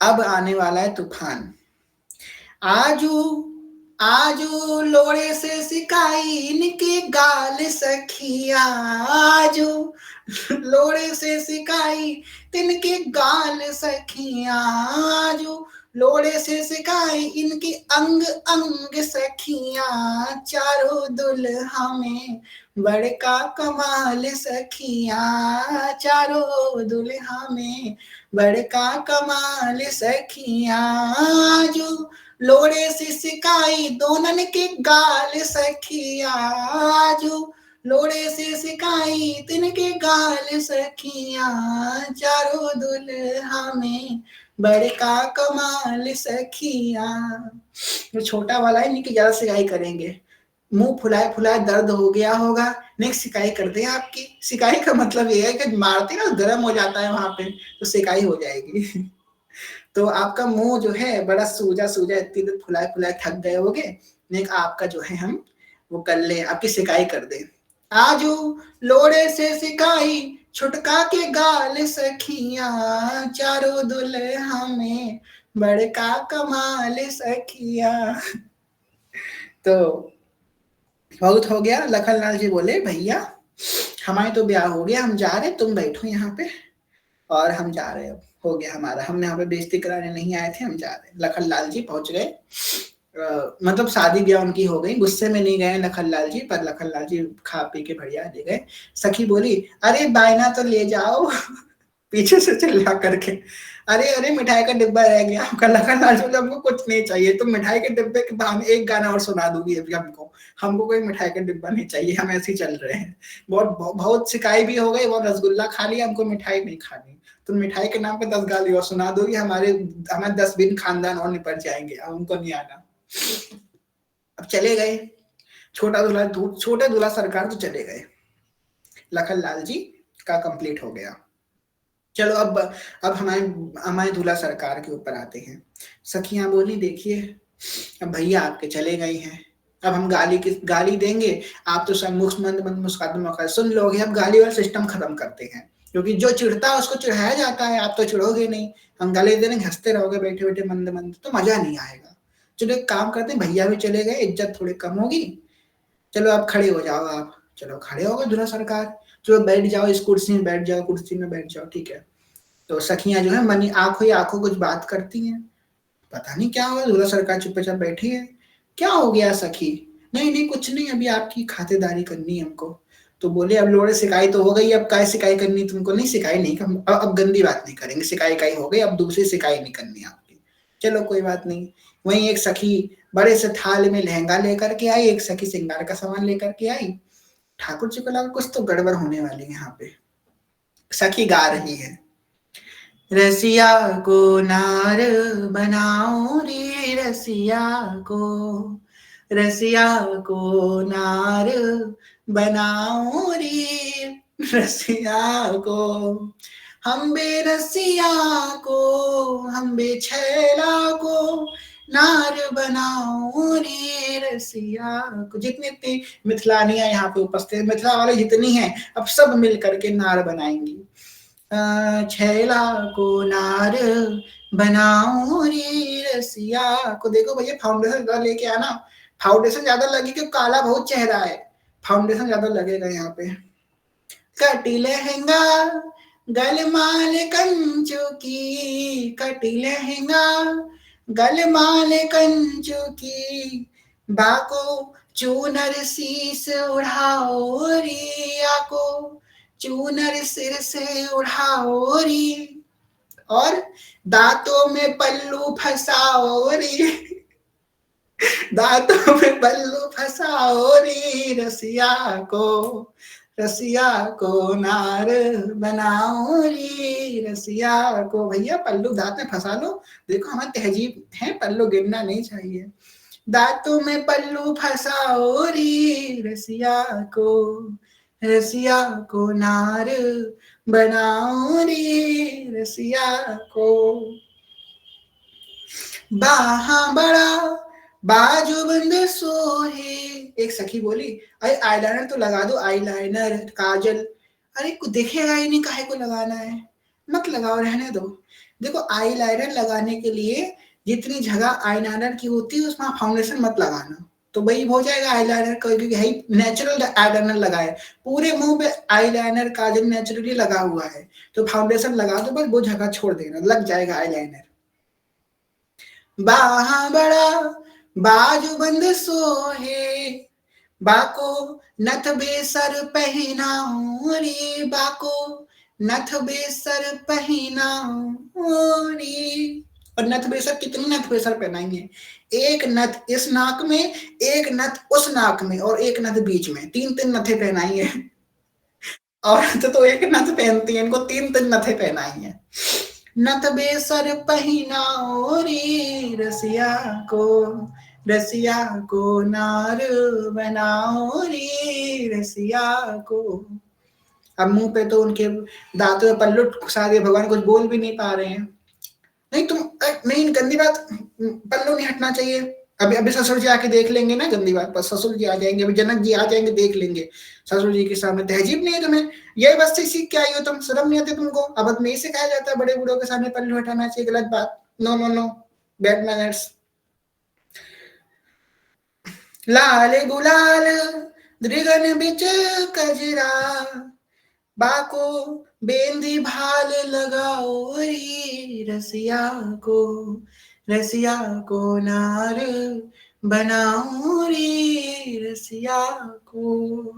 अब आने वाला है तूफान। आजू आजू लोड़े से सिकाई इनके गाल सखिया, आजू लोड़े से सिकाई तिनके गाल सखिया, आजू लोड़े से सिकाई इनके अंग अंग सखिया। चारों दुल्हा में बड़का कमाल सखिया, चारों दुल्हा में बड़का कमाल सखिया। आजू लोड़े से सिकाई दोनन के गाल सखिया, आजू लोड़े से सिकाई तिनके गाल सखिया। चारों दुल्हा में बड़का कमाल सखिया। जो छोटा वाला है इनकी ज्यादा सिकाई करेंगे, मुंह फुलाए फुलाए दर्द हो गया होगा, नेक्स्ट सिकाई कर दे आपकी। सिकाई का मतलब ये है कि मारते ना गर्म हो जाता है वहां पे, तो सिकाई हो जाएगी। तो आपका मुंह जो है बड़ा सूजा सूजा इतनी देर फुलाए फुलाए थक गए होगे, नेक आपका जो है हम वो कर ले, आपकी सिकाई कर दे। आजू लोड़े से सिकाई छुटका के गाल सखिया, चारों दुल्हा में बड़का कमाल सखिया। तो बहुत हो गया। लखनलाल जी बोले भैया हमारे तो ब्याह हो गया, हम जा रहे, तुम बैठो यहाँ पे और हम जा रहे, हो गया हमारा, हमने यहाँ पे बेइज्जती कराने नहीं आए थे, हम जा रहे। लखनलाल जी पहुंच गए, मतलब शादी ब्याह उनकी हो गई, गुस्से में नहीं गए लखनलाल जी, पर लखनलाल जी खा पी के बढ़िया ले गए। सखी बोली अरे बायना तो ले जाओ। पीछे से चिल्ला करके, अरे अरे मिठाई का डिब्बा रह गया आपका। लखनलाल जी हमको कुछ नहीं चाहिए, तुम मिठाई के डिब्बे के बहाने एक गाना और सुना दूंगी अभी हमको, हमको कोई मिठाई का डिब्बा नहीं चाहिए, हम ऐसे ही चल रहे हैं। बहुत सिकाई भी हो गई, बहुत रसगुल्ला खा लिया, हमको मिठाई नहीं खानी। तुम मिठाई के नाम पे 10 गाली और सुना दोगी, हमारे 10 बिन खानदान और निपट जाएंगे, अब उनको नहीं आना। अब चले गए, छोटे दूल्हा सरकार तो चले गए, लखनलाल जी का कंप्लीट हो गया। चलो अब हमारे दूल्हा सरकार के ऊपर आते हैं। सखियां बोली देखिए अब भैया आपके चले गए हैं, अब हम गाली देंगे, आप तो सब मंद मुस्कुराते सुन लोगे, अब गाली वाला सिस्टम खत्म करते हैं, क्योंकि जो चिढ़ता है उसको चिढ़ाया जाता है, आप तो चिढ़ोगे नहीं, हम गाली देने हंसते रहोगे बैठे बैठे मंद मंद, तो मजा नहीं आएगा। चलो एक काम करते हैं, भैया भी चले गए, इज्जत थोड़ी कम होगी, चलो आप खड़े हो जाओ, आप चलो खड़े हो गए दूल्हा सरकार, चलो बैठ जाओ, इस कुर्सी में बैठ जाओ, कुर्सी में बैठ जाओ, ठीक है। तो सखियां जो है मनी आंखों ही आंखों कुछ बात करती हैं, पता नहीं क्या हुआ, दूल्हा सरकार चुपचाप बैठी है। क्या हो गया सखी? नहीं नहीं कुछ नहीं, अभी आपकी खातिरदारी करनी है हमको। तो बोले अब लोड़े सिकाई तो हो गई, अब काय सिकाई करनी तुमको? नहीं सिकाई नहीं, अब गंदी बात नहीं करेंगे, सिकाई काई हो गई, अब दूसरी सिकाई नहीं करनी आपकी। चलो कोई बात नहीं। वहीं एक सखी बड़े से थाल में लहंगा लेकर के आई, एक सखी श्रृंगार का सामान लेकर के आई। ठाकुर जी को लगा कुछ तो गड़बड़ होने वाली है यहाँ पे। सखी गा रही है, रसिया को नार बनाओ रे रसिया को नार बनाओ रे रसिया को, हम बे रसिया को, हम बे छैला को नार बनाओ रे रसिया को। जितनी इतनी मिथिलानियां यहाँ पे उपस्थित, मिथिला वाले जितनी हैं, अब सब मिल करके नार बनाएंगी। छैला को नार बनाओ रे रसिया को। देखो भैया फाउंडेशन लेके आना, फाउंडेशन ज्यादा लगे क्योंकि काला बहुत चेहरा है, फाउंडेशन ज्यादा लगेगा यहाँ पे। कटी लहंगा गलमाल कंचो की, कटी लहंगा गलमाल कंचो की, बाको चूनर शीस उड़ाओ रिया को, चूनर सिर से उड़ाओ री, और दांतों में पल्लू फंसाओ री, दांतों में पल्लू फंसाओ री रसिया को नार बनाओ री रसिया को। भैया पल्लू दांत में फंसा लो, देखो हमारी तहजीब है, पल्लू गिरना नहीं चाहिए। दांतों में पल्लू फंसाओ री रसिया को नार बनाओ री रसिया को। बाहा बड़ा बाजू बंद सोहे, एक सखी बोली अरे आईलाइनर तो लगा दो, आईलाइनर काजल। अरे कुछ दिखेगा ही नहीं, काहे को लगाना है, मत लगाओ, रहने दो। देखो आईलाइनर लगाने के लिए जितनी जगह आईलाइनर की होती है उसमें फाउंडेशन मत लगाना, तो वही हो जाएगा आईलाइनर, क्योंकि है नेचुरल आईलाइनर लगाए, पूरे मुंह पे आईलाइनर काजल नेचुरली लगा हुआ है, तो फाउंडेशन लगा दो बस, वो जगह छोड़ देना, लग जाएगा आईलाइनर। बाहा बड़ा बाजू बंद सोहे, बाको नथ बेसर पहनाऊं रे, बाको नथ बेसर पहनाऊं रे। और नथ बेसर कितनी नथ बेसर पहनाएंगे, एक नथ इस नाक में, एक नथ उस नाक में, और एक नथ बीच में, तीन तीन नथें पहनाएंगे। औरत तो एक नथ पहनती है, इनको तीन तीन नथें पहनाएंगे। नथ बेसर पहनाओ रे रसिया को नार बनाओ रे रसिया को। अब मुंह पे तो उनके दांतों में पल्लू घुसा दिए, भगवान कुछ बोल भी नहीं पा रहे हैं। नहीं तुम नहीं, गंदी बात, पल्लू नहीं हटना चाहिए। अभी अभी ससुर जी आके देख लेंगे ना, गंदी बात पर ससुर जी आ जाएंगे, अभी जनक जी आ जाएंगे, देख लेंगे ससुर जी के सामने। तहजीब नहीं है तुम्हें, यही बस से सीख के आई हो तुम, शर्म नहीं आती तुमको। अब में से कहा जाता है बड़े बूढ़ों के सामने पल्लू हटाना चाहिए, गलत बात, no no no, bad manners. लाल गुलाल दृगन बिच कजरा, बाको बेंदी भाल लगाओ रे रसिया को नार बनाओ रे रसिया को।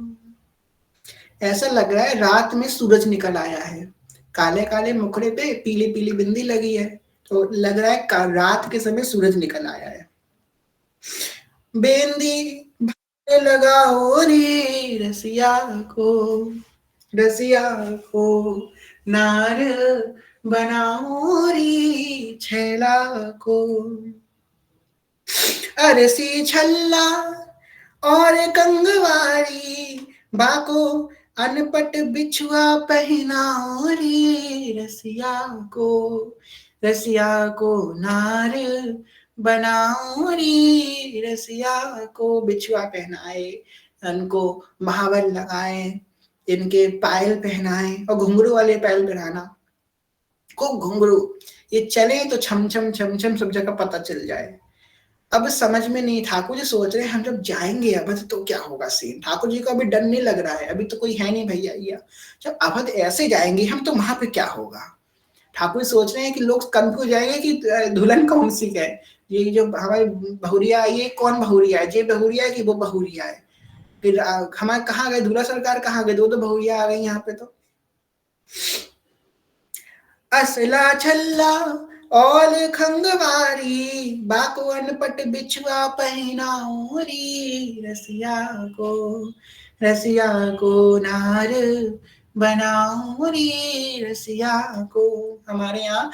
ऐसा लग रहा है रात में सूरज निकल आया है, काले काले मुखड़े पे पीली पीली बिंदी लगी है, तो लग रहा है रात के समय सूरज निकल आया है। बेंदी भाल लगाओ रे रसिया को नार बनाओ री छैला को। अरसी छल्ला और कंगवारी, बाको अनपट बिछुआ पहनाओ रे रसिया को नार बनाओ रे रसिया को। बिछुआ पहनाए, उनको महावर लगाए, इनके पायल पहनाए, और घुंघरू वाले पायल पहनाना, को घुंघरू ये चले तो छम छम छम छम सब जगह पता चल जाए। अब समझ में नहीं, ठाकुर जी सोच रहे हैं हम जब जाएंगे अवध तो क्या होगा सीन। ठाकुर जी को अभी डर नहीं लग रहा है, अभी तो कोई है नहीं भैया, जब अवध ऐसे जाएंगे हम तो वहां पे क्या होगा। ठाकुर सोच रहे हैं कि लोग कंफ्यूज जाएंगे कि दुल्हन कौन सी है, ये जो हमारी बहुरिया आई है कौन बहुरिया है, ये बहुरिया है कि वो बहुरिया है, फिर हमारे कहाँ गए दूल्हा सरकार, कहाँ गए, दो बहुरिया आ गई यहाँ पे। तो असला छल्ला और खंगवारी, बाको अनपट बिछुआ पहनाओ री रसिया को नार बनाओ रे रसिया को। हमारे यहाँ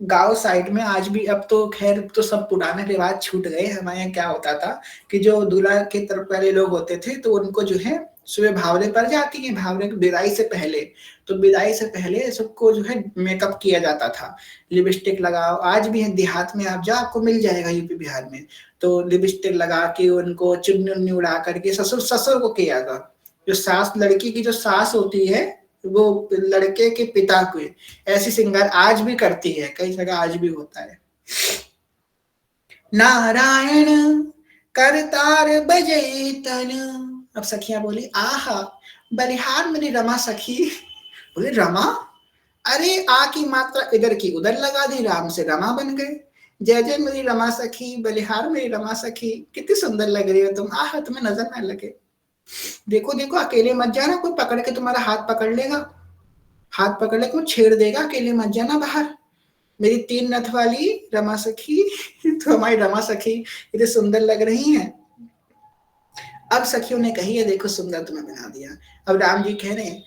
गाँव साइड में आज भी, अब तो खैर तो सब पुराने रिवाज छूट गए। हमारे यहाँ क्या होता था कि जो दूल्हा के तरफ वाले लोग होते थे तो उनको जो है सुबह भावरे पड़ जाती है, भावरे की विदाई से पहले, तो विदाई से पहले सबको जो है मेकअप किया जाता था। लिपस्टिक लगाओ, आज भी है देहात में आप जाओ आपको मिल जाएगा यूपी बिहार में। तो लिपस्टिक लगा के उनको चुन्नी उन्नी उड़ा करके ससुर ससुर को किया था। जो सास, लड़की की जो सास होती है वो लड़के के पिता को ऐसी श्रृंगार आज भी करती है, कई जगह आज भी होता है। नारायण करतार बजे तन। अब सखियां बोली आहा बलिहार मेरी रमा सखी। बोले रमा, अरे आ की मात्रा इधर की उधर लगा दी, राम से रमा बन गए। जय जय मेरी रमा सखी, बलिहार मेरी रमा सखी, कितनी सुंदर लग रही हो तुम, आहा तुम्हें नजर ना लगे। देखो देखो अकेले मत जाना, कोई पकड़ के तुम्हारा हाथ पकड़ लेगा, हाथ पकड़ ले कोई छेड़ देगा, अकेले मत जाना बाहर। मेरी 3 नथ वाली रमा सखी तो हमारी रमा सखी इतनी सुंदर लग रही हैं। अब सखियों ने कही है देखो सुंदर तुम्हें बना दिया। अब राम जी कह रहे हैं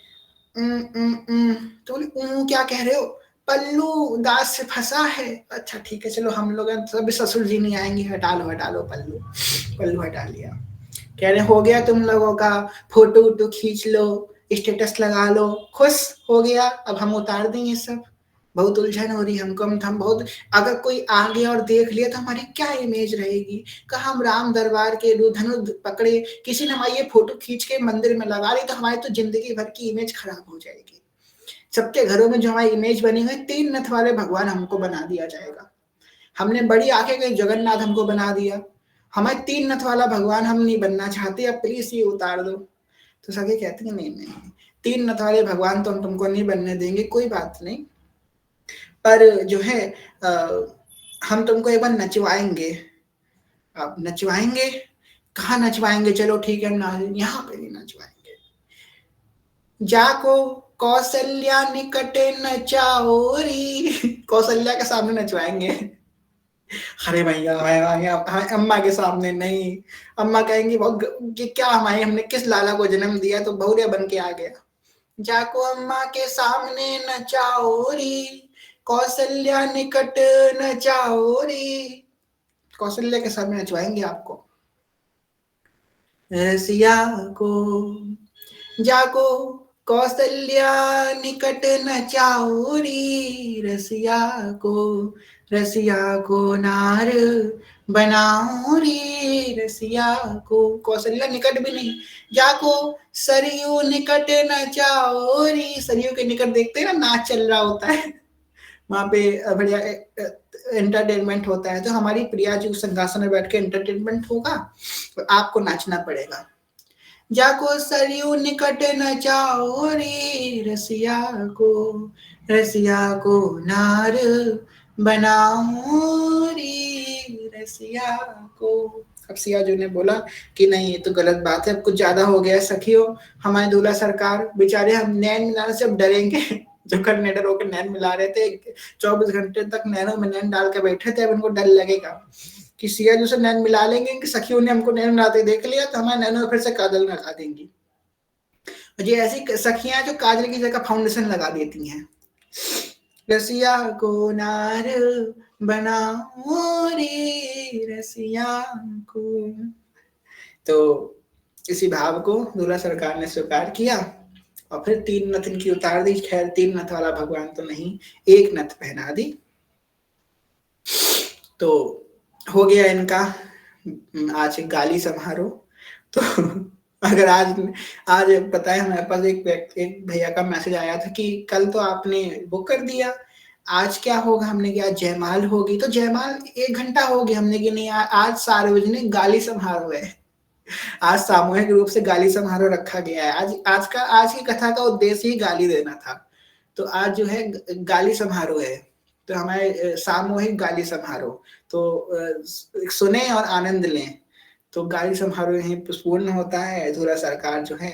तो बोले क्या कह रहे हो, पल्लू दांत से फंसा है। अच्छा ठीक है चलो हम लोग सभी ससुर जी नहीं आएंगे, हटा लो पल्लू। पल्लू हटा लिया। कह रहे हो गया तुम लोगों का, फोटो वोटो खींच लो, स्टेटस लगा लो, खुश हो गया। अब हम उतार दें ये सब, बहुत उलझन हो रही हमको, हम बहुत, अगर कोई आगे और देख लिया तो हमारी क्या इमेज रहेगी। कहा हम राम दरबार के धनु पकड़े, किसी ने हमारी ये फोटो खींच के मंदिर में लगा ली तो हमारी तो जिंदगी भर की इमेज खराब हो जाएगी। सबके घरों में जो हमारी इमेज बनी हुई 3 नथ वाले भगवान हमको बना दिया जाएगा। हमने बड़ी आंखें के जगन्नाथ हमको बना दिया, हमारे 3 नथ वाला भगवान हम नहीं बनना चाहते, अब प्लीज ये उतार दो। तो सगे कहते हैं नहीं 3 नथ वाले भगवान तो हम तुमको नहीं बनने देंगे, कोई बात नहीं, पर जो है हम तुमको एक बार नचवाएंगे। आप नचवाएंगे, कहाँ नचवाएंगे, चलो ठीक है हम यहाँ पे नहीं नचवाएंगे। जाको कौशल्या निकटे नचाओरी, कौशल्या के सामने नचवाएंगे। अरे भैया अम्मा के सामने नहीं, अम्मा कहेंगी बहुत कि क्या हमारे, हमने किस लाला को जन्म दिया तो बहुरिया बन के आ गया। जाको अम्मा के सामने नचाओरी, कौशल्या निकट नचाओरी, कौशल्या के सामने नचवाएंगे आपको। रसिया को जाको कौशल्या निकट नचाओरी, रसिया को नार बनाओ रे रसिया को। कौशल्या निकट भी नहीं, जाको सरयू निकट नचाओ रे, सरयू के निकट देखते हैं ना नाच चल रहा होता है, वहां पे बढ़िया एंटरटेनमेंट होता है, तो हमारी प्रिया जी उस सिंहासन में बैठ के एंटरटेनमेंट होगा तो आपको नाचना पड़ेगा। जाको सरयू निकट नचाओ रे रसिया को नार बनाओ रे रसिया को। अब सिया जी ने बोला कि नहीं ये तो गलत बात है, अब कुछ ज्यादा हो गया सखियों, हमारे दूल्हा सरकार बेचारे हम नैन मिलाने से अब डरेंगे। जो कल नेडर होकर नैन मिला रहे थे 24 घंटे तक नैनों में नैन डाल के बैठे थे, अब उनको डर लगेगा कि सिया जी से नैन मिला लेंगे कि सखियों ने हमको नैन मिलाते देख लिया तो हमारे नैनों में फिर से काजल लगा देंगी। ये ऐसी सखियां जो काजल की जगह फाउंडेशन लगा देती हैं। रसिया को नार बनाओ रे रसिया को। तो इसी भाव को दूल्हा सरकार ने स्वीकार किया और फिर 3 नथ इनकी उतार दी। खैर 3 नथ वाला भगवान तो नहीं, 1 नथ पहना दी। तो हो गया इनका आज गाली समारोह। तो अगर आज पता है हमारे पास एक भैया का मैसेज आया था कि कल तो आपने बुक कर दिया, आज क्या होगा, हमने कहा जयमाल होगी, तो जयमाल 1 घंटा हो गया, हमने कि नहीं आज सार्वजनिक गाली समारोह है, आज सामूहिक रूप से गाली समारोह रखा गया है। आज की कथा का उद्देश्य ही गाली देना था, तो आज जो है गाली समारोह है, तो हमारे सामूहिक गाली समारोह, तो सुने और आनंद लें। तो गाली समारोह यहीं पूर्ण होता है। दूल्हा सरकार जो है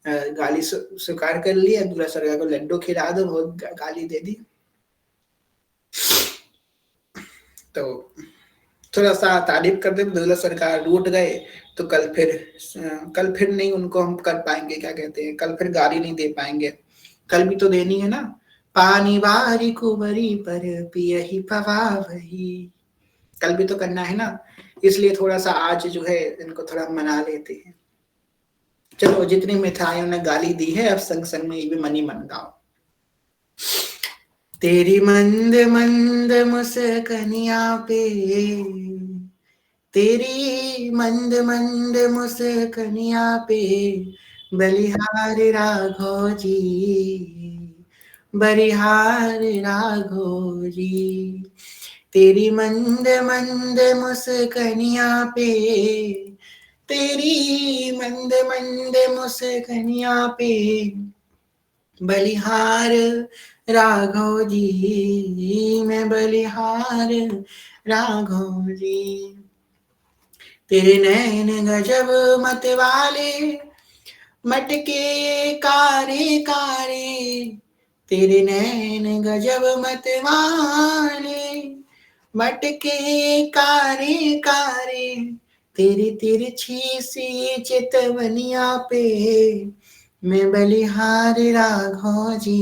गाली स्वीकार कर लिया, दूल्हा सरकार को लड्डू खिला दो, बहुत गाली दे दी। तो थोड़ा-सा तारीफ़ कर दें, दुगला सरकार रूठ गए, तो कल फिर नहीं उनको हम कर पाएँगे, क्या कहते हैं, कल फिर गाली नहीं दे पाएँगे। कल भी तो देनी है ना। पानी बारी कुंवरी पर पियहि पवावही। कल भी तो करना है ना, इसलिए थोड़ा-सा आज जो है इनको थोड़ा मना लेते हैं। चलो जितनी मिठाइयों ने गाली दी है, अब संग-संग में ये भी मन ही मन गाओ। तेरी मंद मंद मुस्कनिया पे, तेरी मंद मंद मुस्कनिया पे बलिहारी राघव जी, बलिहारी राघव जी। तेरी मंद मंद मुस्कनिया पे, तेरी मंद मंद मुस्कनिया पे बलिहार राघव जी, मैं बलिहार राघव जी। तेरे नैन गजब मत वाले, मटके कारे कारे। तेरे नैन गजब मत वाले, मटके कारे कारे। तेरी तिरछी सी चितवनिया पे मैं बलिहार राघव जी,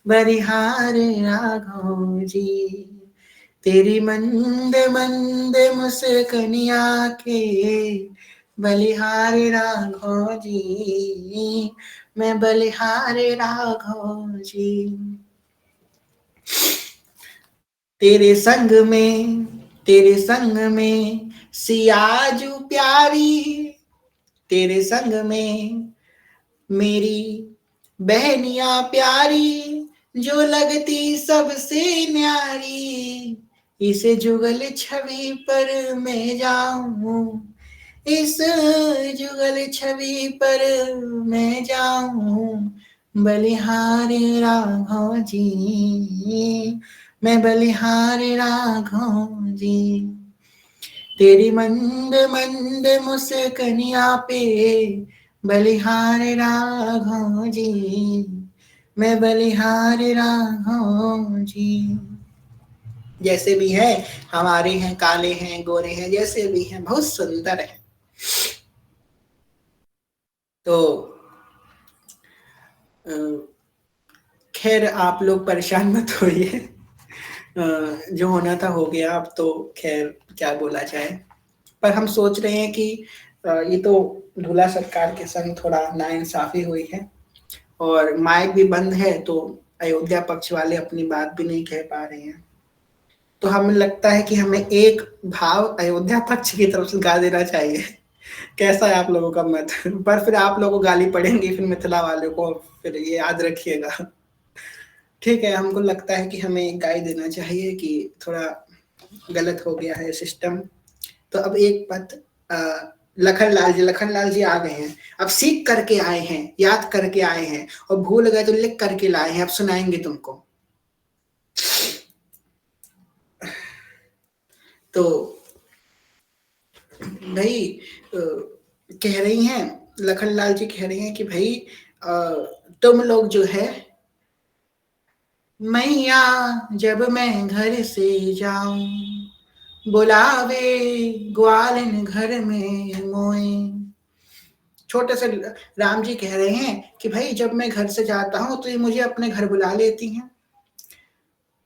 बलिहार राघव जी। तेरी मंद मंद मुस्कनिया के बलिहार राघव जी, मैं बलिहार राघव जी। तेरे संग में सियाजू प्यारी, तेरे संग में मेरी बहनिया प्यारी, जो लगती सबसे न्यारी। इस जुगल छवि पर मैं जाऊं, इस जुगल छवि पर मैं जाऊं, बलिहार राघव जी, मैं बलिहार राघव जी। तेरी मंद मंद मुस्कनिया पे बलिहार राघव जी, मैं बलिहार राघव जी। जैसे भी है, हमारे हैं, काले हैं, गोरे हैं, जैसे भी हैं, बहुत सुंदर है। तो खैर आप लोग परेशान मत होइए, जो होना था हो गया, अब तो खैर क्या बोला जाए। पर हम सोच रहे हैं कि ये तो ढूला सरकार के संग थोड़ा नाइंसाफी हुई है, और माइक भी बंद है, तो अयोध्या पक्ष वाले अपनी बात भी नहीं कह पा रहे हैं। तो हमें लगता है कि हमें एक भाव अयोध्या पक्ष की तरफ से गा देना चाहिए। कैसा है आप लोगों का मत? पर फिर आप लोगों को गाली पड़ेंगी, फिर मिथिला वालों को, फिर ये याद रखिएगा। ठीक है, हमको लगता है कि हमें एक गाली देना चाहिए कि थोड़ा गलत हो गया है सिस्टम। तो अब एक बात, लखन लाल जी आ गए हैं, अब सीख करके आए हैं, याद करके आए हैं, और भूल गए तो लिख करके लाए हैं, अब सुनाएंगे तुमको। तो भाई कह रही हैं, लखन लाल जी कह रही हैं कि भाई तुम लोग जो है, मैया जब मैं घर से जाऊं, बुलावे ग्वालिन घर में मोए। छोटे से राम जी कह रहे हैं कि भाई जब मैं घर से जाता हूं तो ये मुझे अपने घर बुला लेती हैं।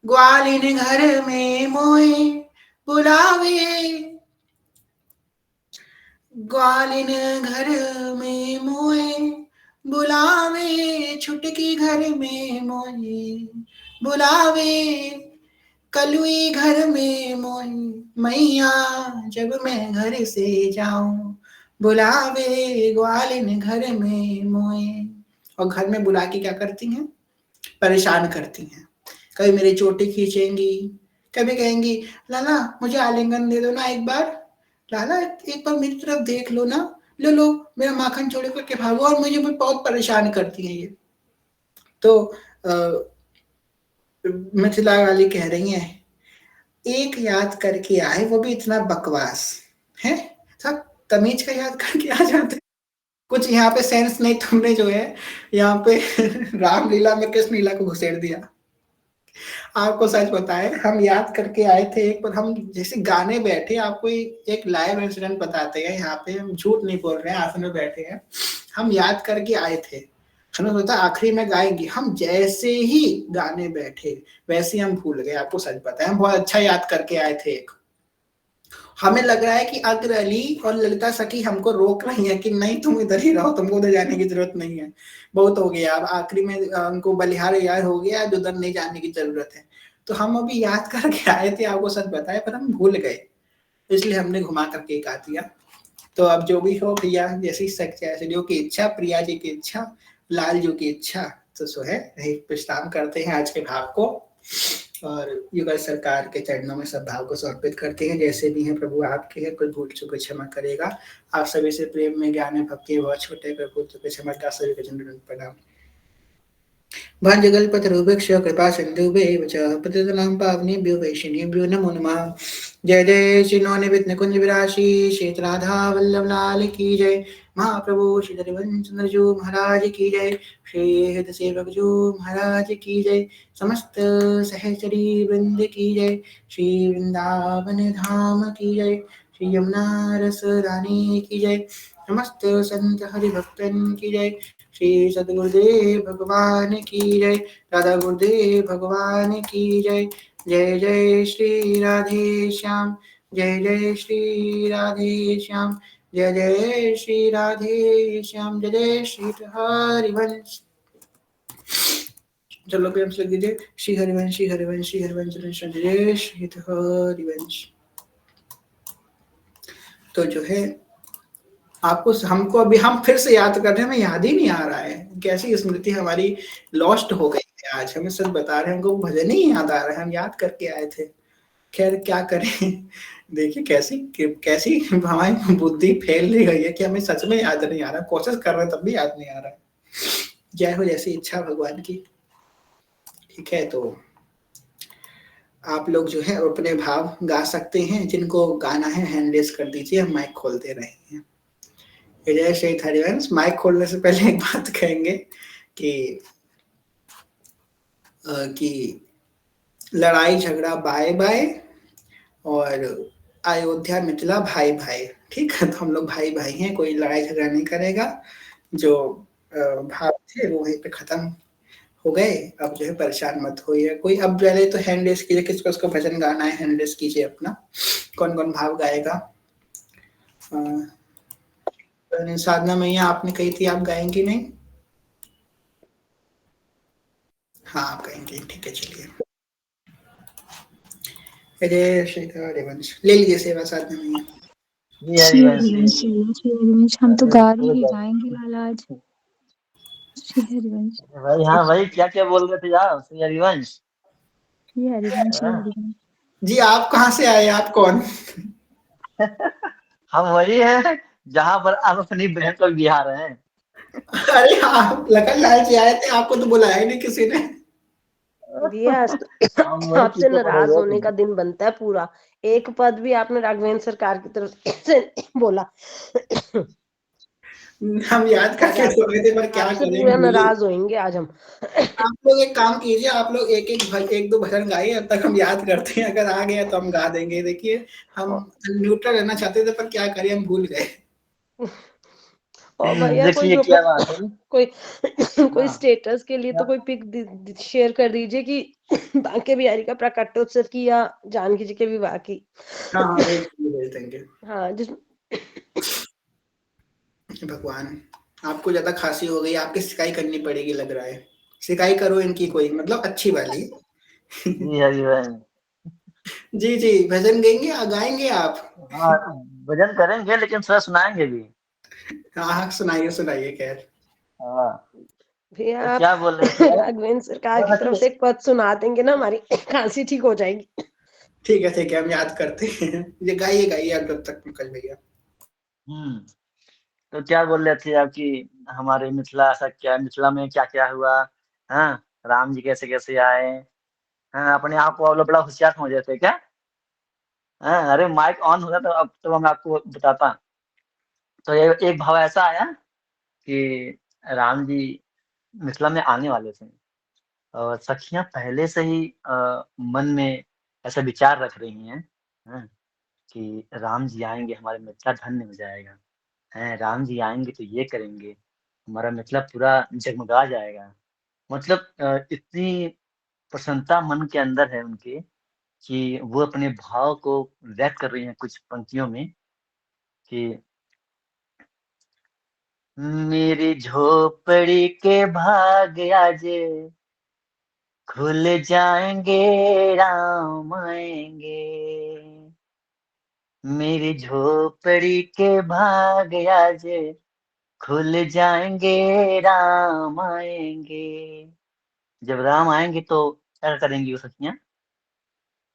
ग्वालिन घर में मोए बुलावे, ग्वालिन घर में मोए बुलावे, छुटकी घर में मोए बुलावे, कलुई घर में मोए, मैया जब मैं घर से जाऊं, बुलावे ग्वालिन घर में मोए। और घर में बुला के क्या करती हैं? परेशान करती हैं। कभी मेरी चोटी खींचेंगी, कभी कहेंगी लाला मुझे आलिंगन दे दो ना एक बार, लाला एक बार मेरी तरफ देख लो ना, लो लो मेरा माखन छोड़ करके भागो, और मुझे भी बहुत परेशान करती हैं ये। तो मिथिला वाली कह रही हैं, एक याद करके आए, वो भी इतना बकवास है, सब तमीज का याद करके आ जाते। कुछ यहाँ पे सेंस नहीं, तुमने जो है यहाँ पे रामलीला में कृष्ण लीला को घुसेड़ दिया। आपको सच बताएँ, हम याद करके आए थे एक बार, हम जैसे गाने बैठे, आपको एक लाइव इंसिडेंट बताते हैं यहाँ पे, हम झूठ नहीं बोल रहे हैं, आसन में बैठे हैं। हम याद करके आए थे। हमने सोचा आखिरी में गाएँगे, हम जैसे ही गाने बैठे, वैसे ही हम भूल गए, आपको सच बताएँ, हम बहुत अच्छा याद करके आए थे एक। हमें लग रहा है कि अगर अली और ललिता सखी हमको रोक रही हैं कि नहीं तुम इधर ही रहो, तुमको उधर जाने की ज़रूरत नहीं है। बहुत हो गया, अब आखिरी में उनको बलिहार याद हो गया, अब उधर नहीं जाने की ज़रूरत है। तो हम अभी याद करके आए थे, आपको सच बताएँ, पर हम भूल गए, इसलिए हमने घुमा कर के गा दिया। तो अब जो भी हो भैया, जैसी सखियों की इच्छा, प्रिया जी की इच्छा, लाल जी की इच्छा, तो सो है, यही प्रस्थान करते हैं आज के भाव को, और युगल सरकार के चरणों में सब भाव को समर्पित करते हैं। जैसे भी हैं प्रभु आपके हैं, कोई भूल चूक क्षमा करेगा। आप सभी से प्रेम में ज्ञान है भक्ति बहुत छोटे, कोई भूल चूक क्षमा का सभी के चरण प्रणाम। भाग्यकल्पतरुभिक्ष कृपा सिन्धुभ्येव च पतितानां पावनेभ्यो वैष्णवेभ्यो नमो नमः। जय जय श्री नवनिधि निकुंज विराशि श्री राधा वल्लभ लाल की जय। महाप्रभु श्री हरिवंश जी महाराज की जय। श्री हृदय सेवक जी महाराज की जय। समस्त सहचरी वृंद की जय। श्री वृंदावन धाम की जय। श्री यमुना रस रानी की जय। समस्त संत हरिभक्तन की जय। श्री सद्गुरुदेव भगवान की जय। राधा गुरुदेव भगवान की जय। जय जय श्री राधे श्याम। जय जय श्री राधे श्याम। जय जय श्री राधे श्याम। जय जय श्री हरिवंश। चलो प्रेम से लिख दीजिए, श्री हरिवंश श्री हरिवंश श्री हरिवंश जय जय श्री हरिवंश। तो जो है आपको, हमको अभी हम फिर से याद कर रहे हैं, हमें याद ही नहीं आ रहा है, कैसी स्मृति हमारी लॉस्ट हो गई है आज। हमें सच बता रहे हैं, हमको भजन ही याद आ रहा है, हम याद करके आए थे। खैर क्या करें, देखिए कैसी कैसी हमारी बुद्धि फैल रही है कि हमें सच में याद नहीं आ रहा, कोशिश कर रहे हैं तब भी याद नहीं आ रहा है। जय हो, जैसी इच्छा भगवान की। ठीक है, तो आप लोग जो है अपने भाव गा सकते हैं, जिनको गाना है हैंड रेज कर दीजिए, हम माइक खोल दे रहे हैं। जय श्री हरिवंश। माइक खोलने से पहले एक बात कहेंगे कि लड़ाई झगड़ा बाय बाय, और अयोध्या मिथिला भाई भाई। ठीक है, तो हम लोग भाई भाई हैं, कोई लड़ाई झगड़ा नहीं करेगा। जो भाव थे वो वहीं पे खत्म हो गए। अब जो है परेशान मत होइए कोई। अब पहले तो हैंड रेस कीजिए, किसको किसको भजन गाना है हैंड रेस कीजिए अपना, कौन कौन भाव गाएगा। साधना मैया आपने कही थी आप गाएंगी नहीं? हाँ आप गाएंगी, ठीक है चलिए। जय श्री हरिवंश। ले लीजिए सेवा साधना मैया। श्री हरिवंश श्री हरिवंश, हम तो गा रही है, गाएंगे लाला आज। श्री हरिवंश भाई, हाँ भाई, क्या क्या बोल रहे थे आप? श्री हरिवंश, श्री हरिवंश श्री हरिवंश। जी आप कहाँ से आए, आप कौन? हम वही हैं जहाँ पर आप अपनी बहन को बिहा रहे हैं। अरे आप लखन लाल जी आए थे, आपको तो बुलाया ही नहीं किसी ने। भैया आपसे नाराज होने का दिन बनता है पूरा। एक पद भी आपने राघवेंद्र सरकार की तरफ से बोला। हम याद करके सो रहे थे, पर क्या आपसे करें, पूरा भूल ही। नाराज होंगे आज हम। आप लोग एक काम कीजिए, आप लोग एक दो भजन गाइए, अब तक हम याद करते हैं, अगर आ गया तो हम गा देंगे। देखिए हम न्यूट्रल रहना चाहते थे, पर क्या करें, हम भूल गए। और भैया कोई देखिए क्या बात है। कोई कोई हाँ, स्टेटस के लिए तो कोई पिक शेयर कर दीजिए कि बांके बिहारी का प्राकट्योत्सव की या जानकी जी के विवाह की। हाँ हाँ भेज देंगे। हाँ जिस भगवान, आपको ज्यादा खांसी हो गई, आपकी सिकाई करनी पड़ेगी लग रहा है। सिकाई करो इनकी कोई, मतलब अच्छी वाली। जी हरिवंश। जी जी, भजन गाएंगे आप? हाँ, भजन करेंगे लेकिन थोड़ा सुनाएंगे भी। हाँ हाँ सुनाइए सुनाइए, खैर। हाँ, भैया तो आप क्या बोल रहे थे आप? राघवेंद्र सरकार की बस तरफ से एक पद सुना देंगे ना, हमारी खांसी ठीक हो जाएगी। ठीक है, हम याद करते हैं। ये गाइए गाइए आप जब तक निकल भैया। हम्म तो क्या बोल रहे थे आप कि हमारे मिथिला ऐसा क्या, मिथिला में क्या क्या हुआ? हाँ, राम जी कैसे कैसे आए? हाँ, अपने आप को आप लोग बड़ा होशियार समझ रहे थे क्या? हाँ, अरे माइक ऑन होता तो अब तो मैं आपको बताता। तो ये एक भाव ऐसा आया कि राम जी मिथिला में आने वाले थे। सखियाँ पहले से ही मन में ऐसा विचार रख रही हैं, हैं, कि राम जी आएँगे हमारा मिथिला धन्य हो जाएगा, हैं, राम जी आएँगे तो ये करेंगे, हमारा मिथिला पूरा जगमगा जाएगा। मतलब इतनी प्रसन्नता मन के अंदर है उनके कि वो अपने भाव को व्यक्त कर रही हैं कुछ पंक्तियों में कि मेरी झोपड़ी के भाग आज खुल जाएँगे, राम आएँगे। मेरी झोपड़ी के भाग आज खुल जाएँगे, राम आएँगे। जब राम आएँगे तो क्या करेंगी वो सखियाँ?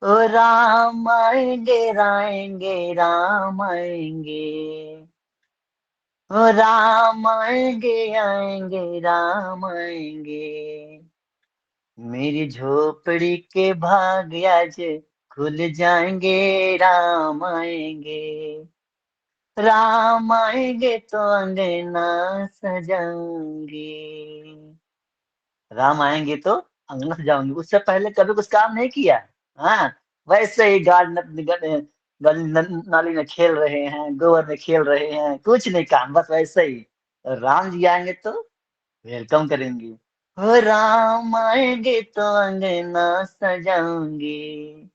ओ राम आएँगे, आएँगे, राम आएँगे। ओ राम आएँगे, आएँगे, राम आएँगे। मेरी झोपड़ी के भाग आज खुल जाएँगे, राम आएँगे। राम आएँगे तो अंगना सजाऊँगी। राम आएँगे तो अंगना सजाऊँगी। उससे पहले कभी कुछ काम नहीं किया। हाँ, वैसे ही गली नाली में खेल रहे हैं, गोबर में खेल रहे हैं, कुछ नहीं काम, बस वैसे ही। और राम जी आएँगे तो वेलकम करेंगे। हो राम आएँगे तो अंगना सजाऊँगी।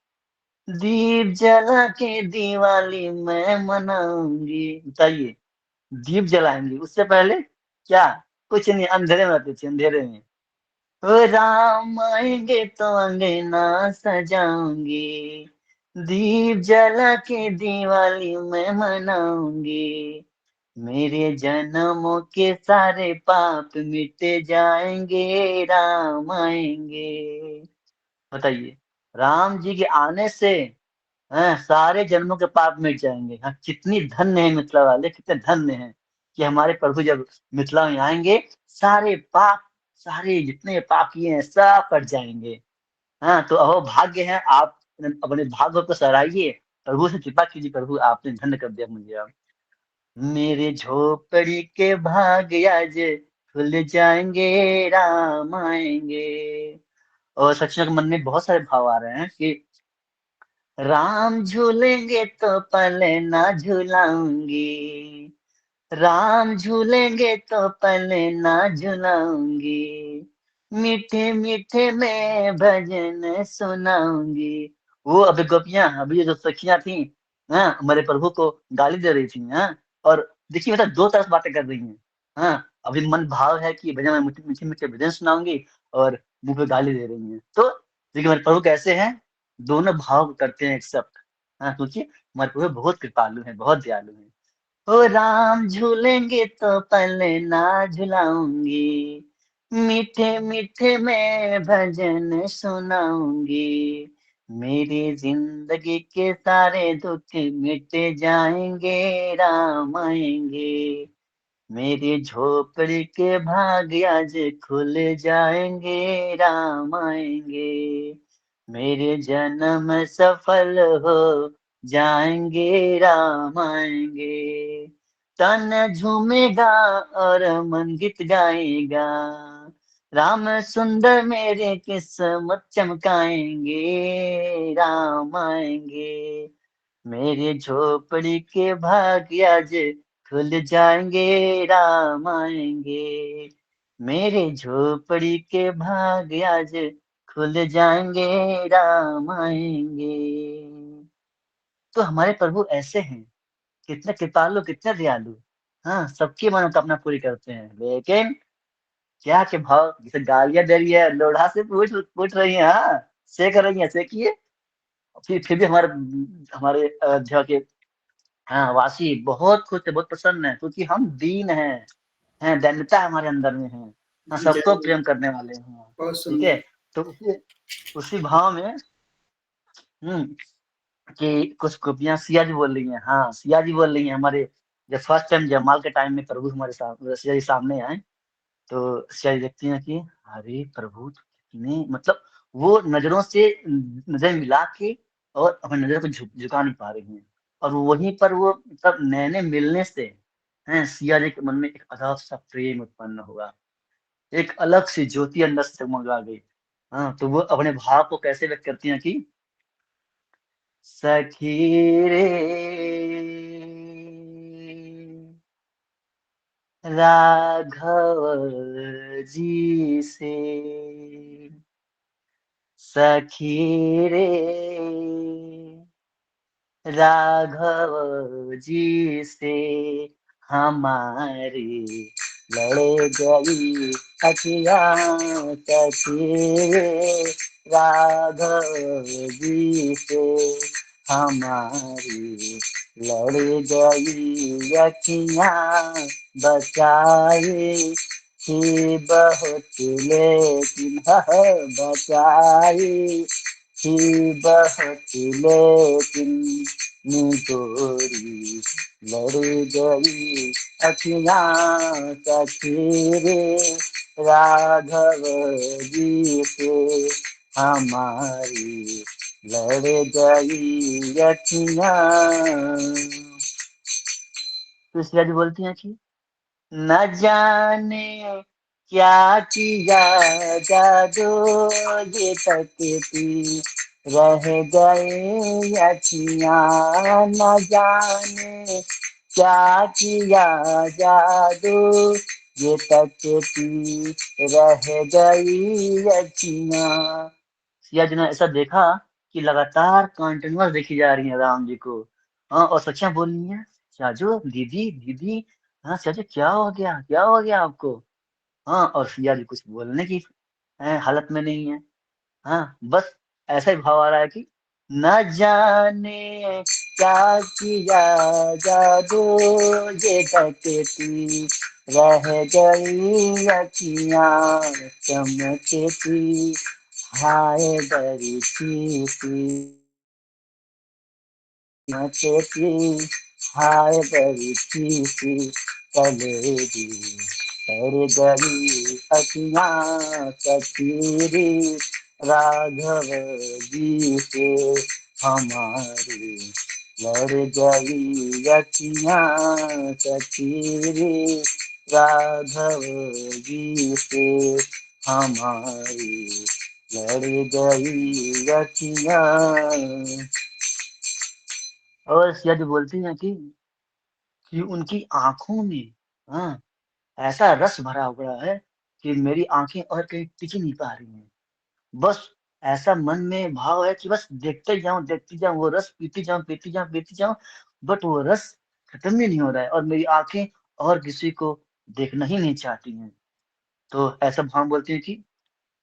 दीप जला के दिवाली मैं मनाऊँगी। बताइए, दीप जलाएँगी, उससे पहले क्या? कुछ नहीं, अंधेरे में रहती थी, अंधेरे में। ओ राम आएँगे तो अंगना सजाऊँगी। दीप जला के दिवाली मैं मनाऊँगी। मेरे जन्मों के सारे पाप मिट जाएँगे, राम आएँगे। बताइए, राम जी के आने से हैं, सारे जन्मों के पाप मिट जाएँगे। हाँ, कितनी धन्य है मिथिला वाले, कितने धन्य हैं कि हमारे प्रभु जब मिथिला में आएँगे, सारे पाप, सारे जितने पाप किए हैं, सब कट जाएँगे। हाँ, तो अहो भाग्य है, आप अपने भाग्य को सराहिए, प्रभु से कृपा कीजिए, प्रभु आपने धन्य कर दिया मुझे अब। मेरे झोपड़ी के भाग आज खुल जाएँगे, राम आएँगे। और सचिन के मन में बहुत सारे भाव आ रहे हैं कि राम झूलेंगे तो पहले ना झुलाऊँगी। राम झूलेंगे तो पहले ना झुलाऊँगी। मीठे-मीठे मैं भजन सुनाऊँगी। वो अभी गोपियाँ, अभी ये जो सखियाँ थीं, हाँ, हमारे प्रभु को गाली दे रही थीं, हाँ? और देखिए मतलब 2 तरफ बातें कर रही हैं, हाँ? अभी मन भाव है कि भजन में मीठे-मीठे भजन सुनाऊँगी और मुँह पे गाली दे रही हैं। तो देखिए हमारे प्रभु कैसे हैं, दोनों भाव करते हैं एक्सेप्ट, हाँ? क्योंकि हमारे प्रभु बहुत कृपालु हैं, बहुत दयालु हैं। ओ राम झूलेंगे तो पहले ना झुलाऊँगी। मीठे-मीठे मैं भजन सुनाऊँगी। मेरी ज़िंदगी के सारे दुःख मिट जाएँगे, राम आएँगे। मेरी झोपड़ी के भाग आज खुल जाएँगे, राम आएँगे। मेरे जन्म सफल हो जाएँगे, राम आएँगे। तन झूमेगा और मन गीत गाएगा। राम सुंदर मेरे किस्मत चमकाएँगे, राम आएँगे। मेरी झोपड़ी के भाग आज खुल जाएँगे, राम आएँगे। मेरे झोपड़ी के भाग आज खुल जाएँगे, राम आएँगे। तो हमारे प्रभु ऐसे हैं, कितने कृपालु, कितने दयालु। हाँ, सबकी मनोकामना पूरी करते हैं। लेकिन क्या के भाव, जैसे गालियाँ दे रही है, लोढ़ा से पूछ पूछ रही हैं, हाँ, सेक रही हैं, सेकिए। फिर भी हमारे हमारे अयोध्या के, हाँ, वासी बहुत खुश थे, बहुत प्रसन्न हैं, क्योंकि हम दीन हैं, दैन्यता हमारे अंदर में है। हाँ, जी, सबको ज़रूर। प्रेम करने वाले हैं। बहुत ठीक है? सुंदर। तो उसी भाव में हुँ, कि कुछ गोपियाँ सिया जी बोल रही हैं, हाँ, सिया जी बोल रही हैं हमारे, जब फर्स्ट टाइम जयमाल के टाइम में प्रभु हमारे सिया जी सामने आए, तो सिया जी देखती हैं कि अरे प्रभु तो कितने, मतलब वो नज़रों से नज़र मिला के और अपनी नज़र को झुका नहीं पा रही हैं। और वहीं पर वो मतलब नैने मिलने से, हैं, सिया जी के मन में एक अगाध सा प्रेम उत्पन्न हुआ। एक अलग सी ज्योति अंदर से जगमगा गई। हाँ, तो वो अपने भाव को कैसे व्यक्त करती हैं कि सखी रे राघव जी से, सखी रे राघव जी से हमारी लड़ गई अखिया, सखी रे राघव जी से हमारी लड़ गई अखिया, बचाई थी बहुत लेकिन बचाई थी बहुत लेकिन निगोरी लड़ गई अखियाँ, सखी रे राघव जी से हमारी लड़ गई अखियाँ। तो सिया जी बोलती हैं कि न जाने क्या किया जादू ये तकती रह गए अखियाँ, न जाने क्या किया जादू ये तकती रह गई अखियाँ। सिया जी ने ऐसा देखा कि लगातार कंटिन्यूअस देखी जा रही है राम जी को। हाँ, और सखियां बोल रही हैं, साजू दीदी दीदी, हाँ साजू क्या हो गया आपको। हाँ, और सिया जी कुछ बोलने की हालत में नहीं है। हाँ, बस ऐसा ही भाव आ रहा है कि न जाने क्या किया जादू ये डकती रह गई अखियाँ, चमकती हाय बड़ी सी चमकती हाय बड़ी सी कलेजी कर गई अखियाँ, सखी राघव जी से हमारी लड़ गई अखियाँ, सखी राघव जी से हमारी लड़ गई अखियाँ। और सिया जी बोलती हैं कि उनकी आंखों में हाँ ऐसा रस भरा हुआ है कि मेरी आंखें और कहीं टिक ही नहीं पा रही हैं। बस ऐसा मन में भाव है कि बस देखती जाऊं, वो रस पीती जाऊं, बट वो रस खत्म ही नहीं हो रहा है और मेरी आंखें और किसी को देखना ही नहीं चाहती हैं। तो ऐसा भाव बोलती है कि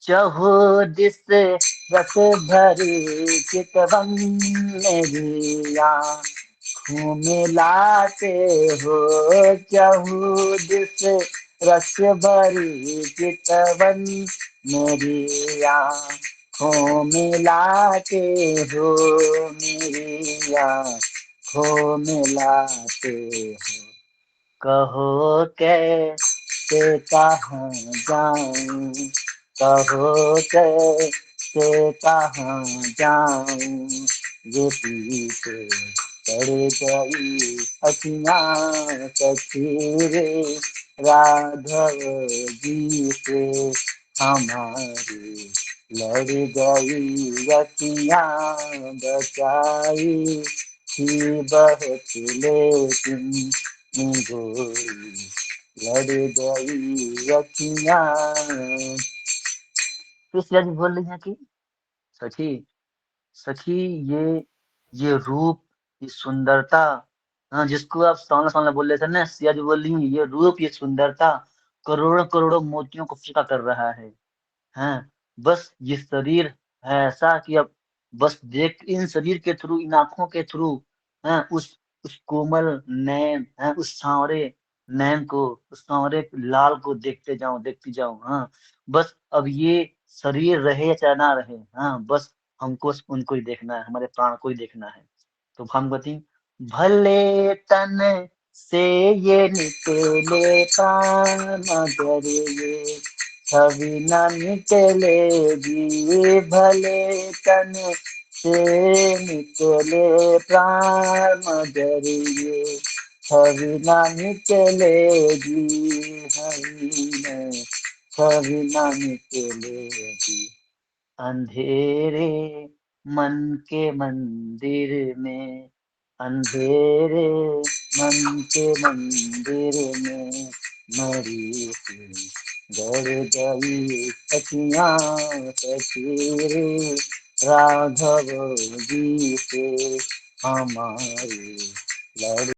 चहो दिस रस भरी चितवन मेरी आँखों में लाते हो, चहु दिस रस भरी चितवन मेरी आँखों में लाते हो, मेरी आँखों में लाते हो। कहो कैसे कहाँ जाऊं, कहो कैसे कहाँ जाऊं, ये पीछे पड़ गई अखियाँ, सखी रे राघव जी से हमारी लड़ गई अखियाँ, बचाई थी बहुत लेकिन गोरी लड़ गई अखियाँ। फिर सिया जी बोल रही हैं कि सखी सखी ये ये रूप, ये सुंदरता, हाँ जिसको आप सामने सामने बोल रहे थे ना, सिया जी बोल रही हैं ये रूप, ये सुंदरता करोड़ों करोड़ों मोतियों को फीका कर रहा है। हैं, बस ये शरीर है ऐसा कि अब बस देख इन शरीर के थ्रू, इन आंखों के थ्रू हैं उस कोमल नयन है, उस सांवरे नयन को, उस सांवरे लाल को देखती जाऊं। हाँ, बस अब ये शरीर रहे या चाहे ना रहे, हाँ बस हमको उनको ही देखना है, हमारे प्राण को ही देखना है। तो भानुमति भले तन से ये निकले प्राण, मगर ये कभी न निकलेगी, भले तन से निकले प्राण, मगर ये कभी न निकलेगी, कभी न निकलेगी। अंधेरे मन के मंदिर में, अंधेरे मन के मंदिर में मरी थी गड़ गई सखियाँ सखी, राघव जी से हमारी लड़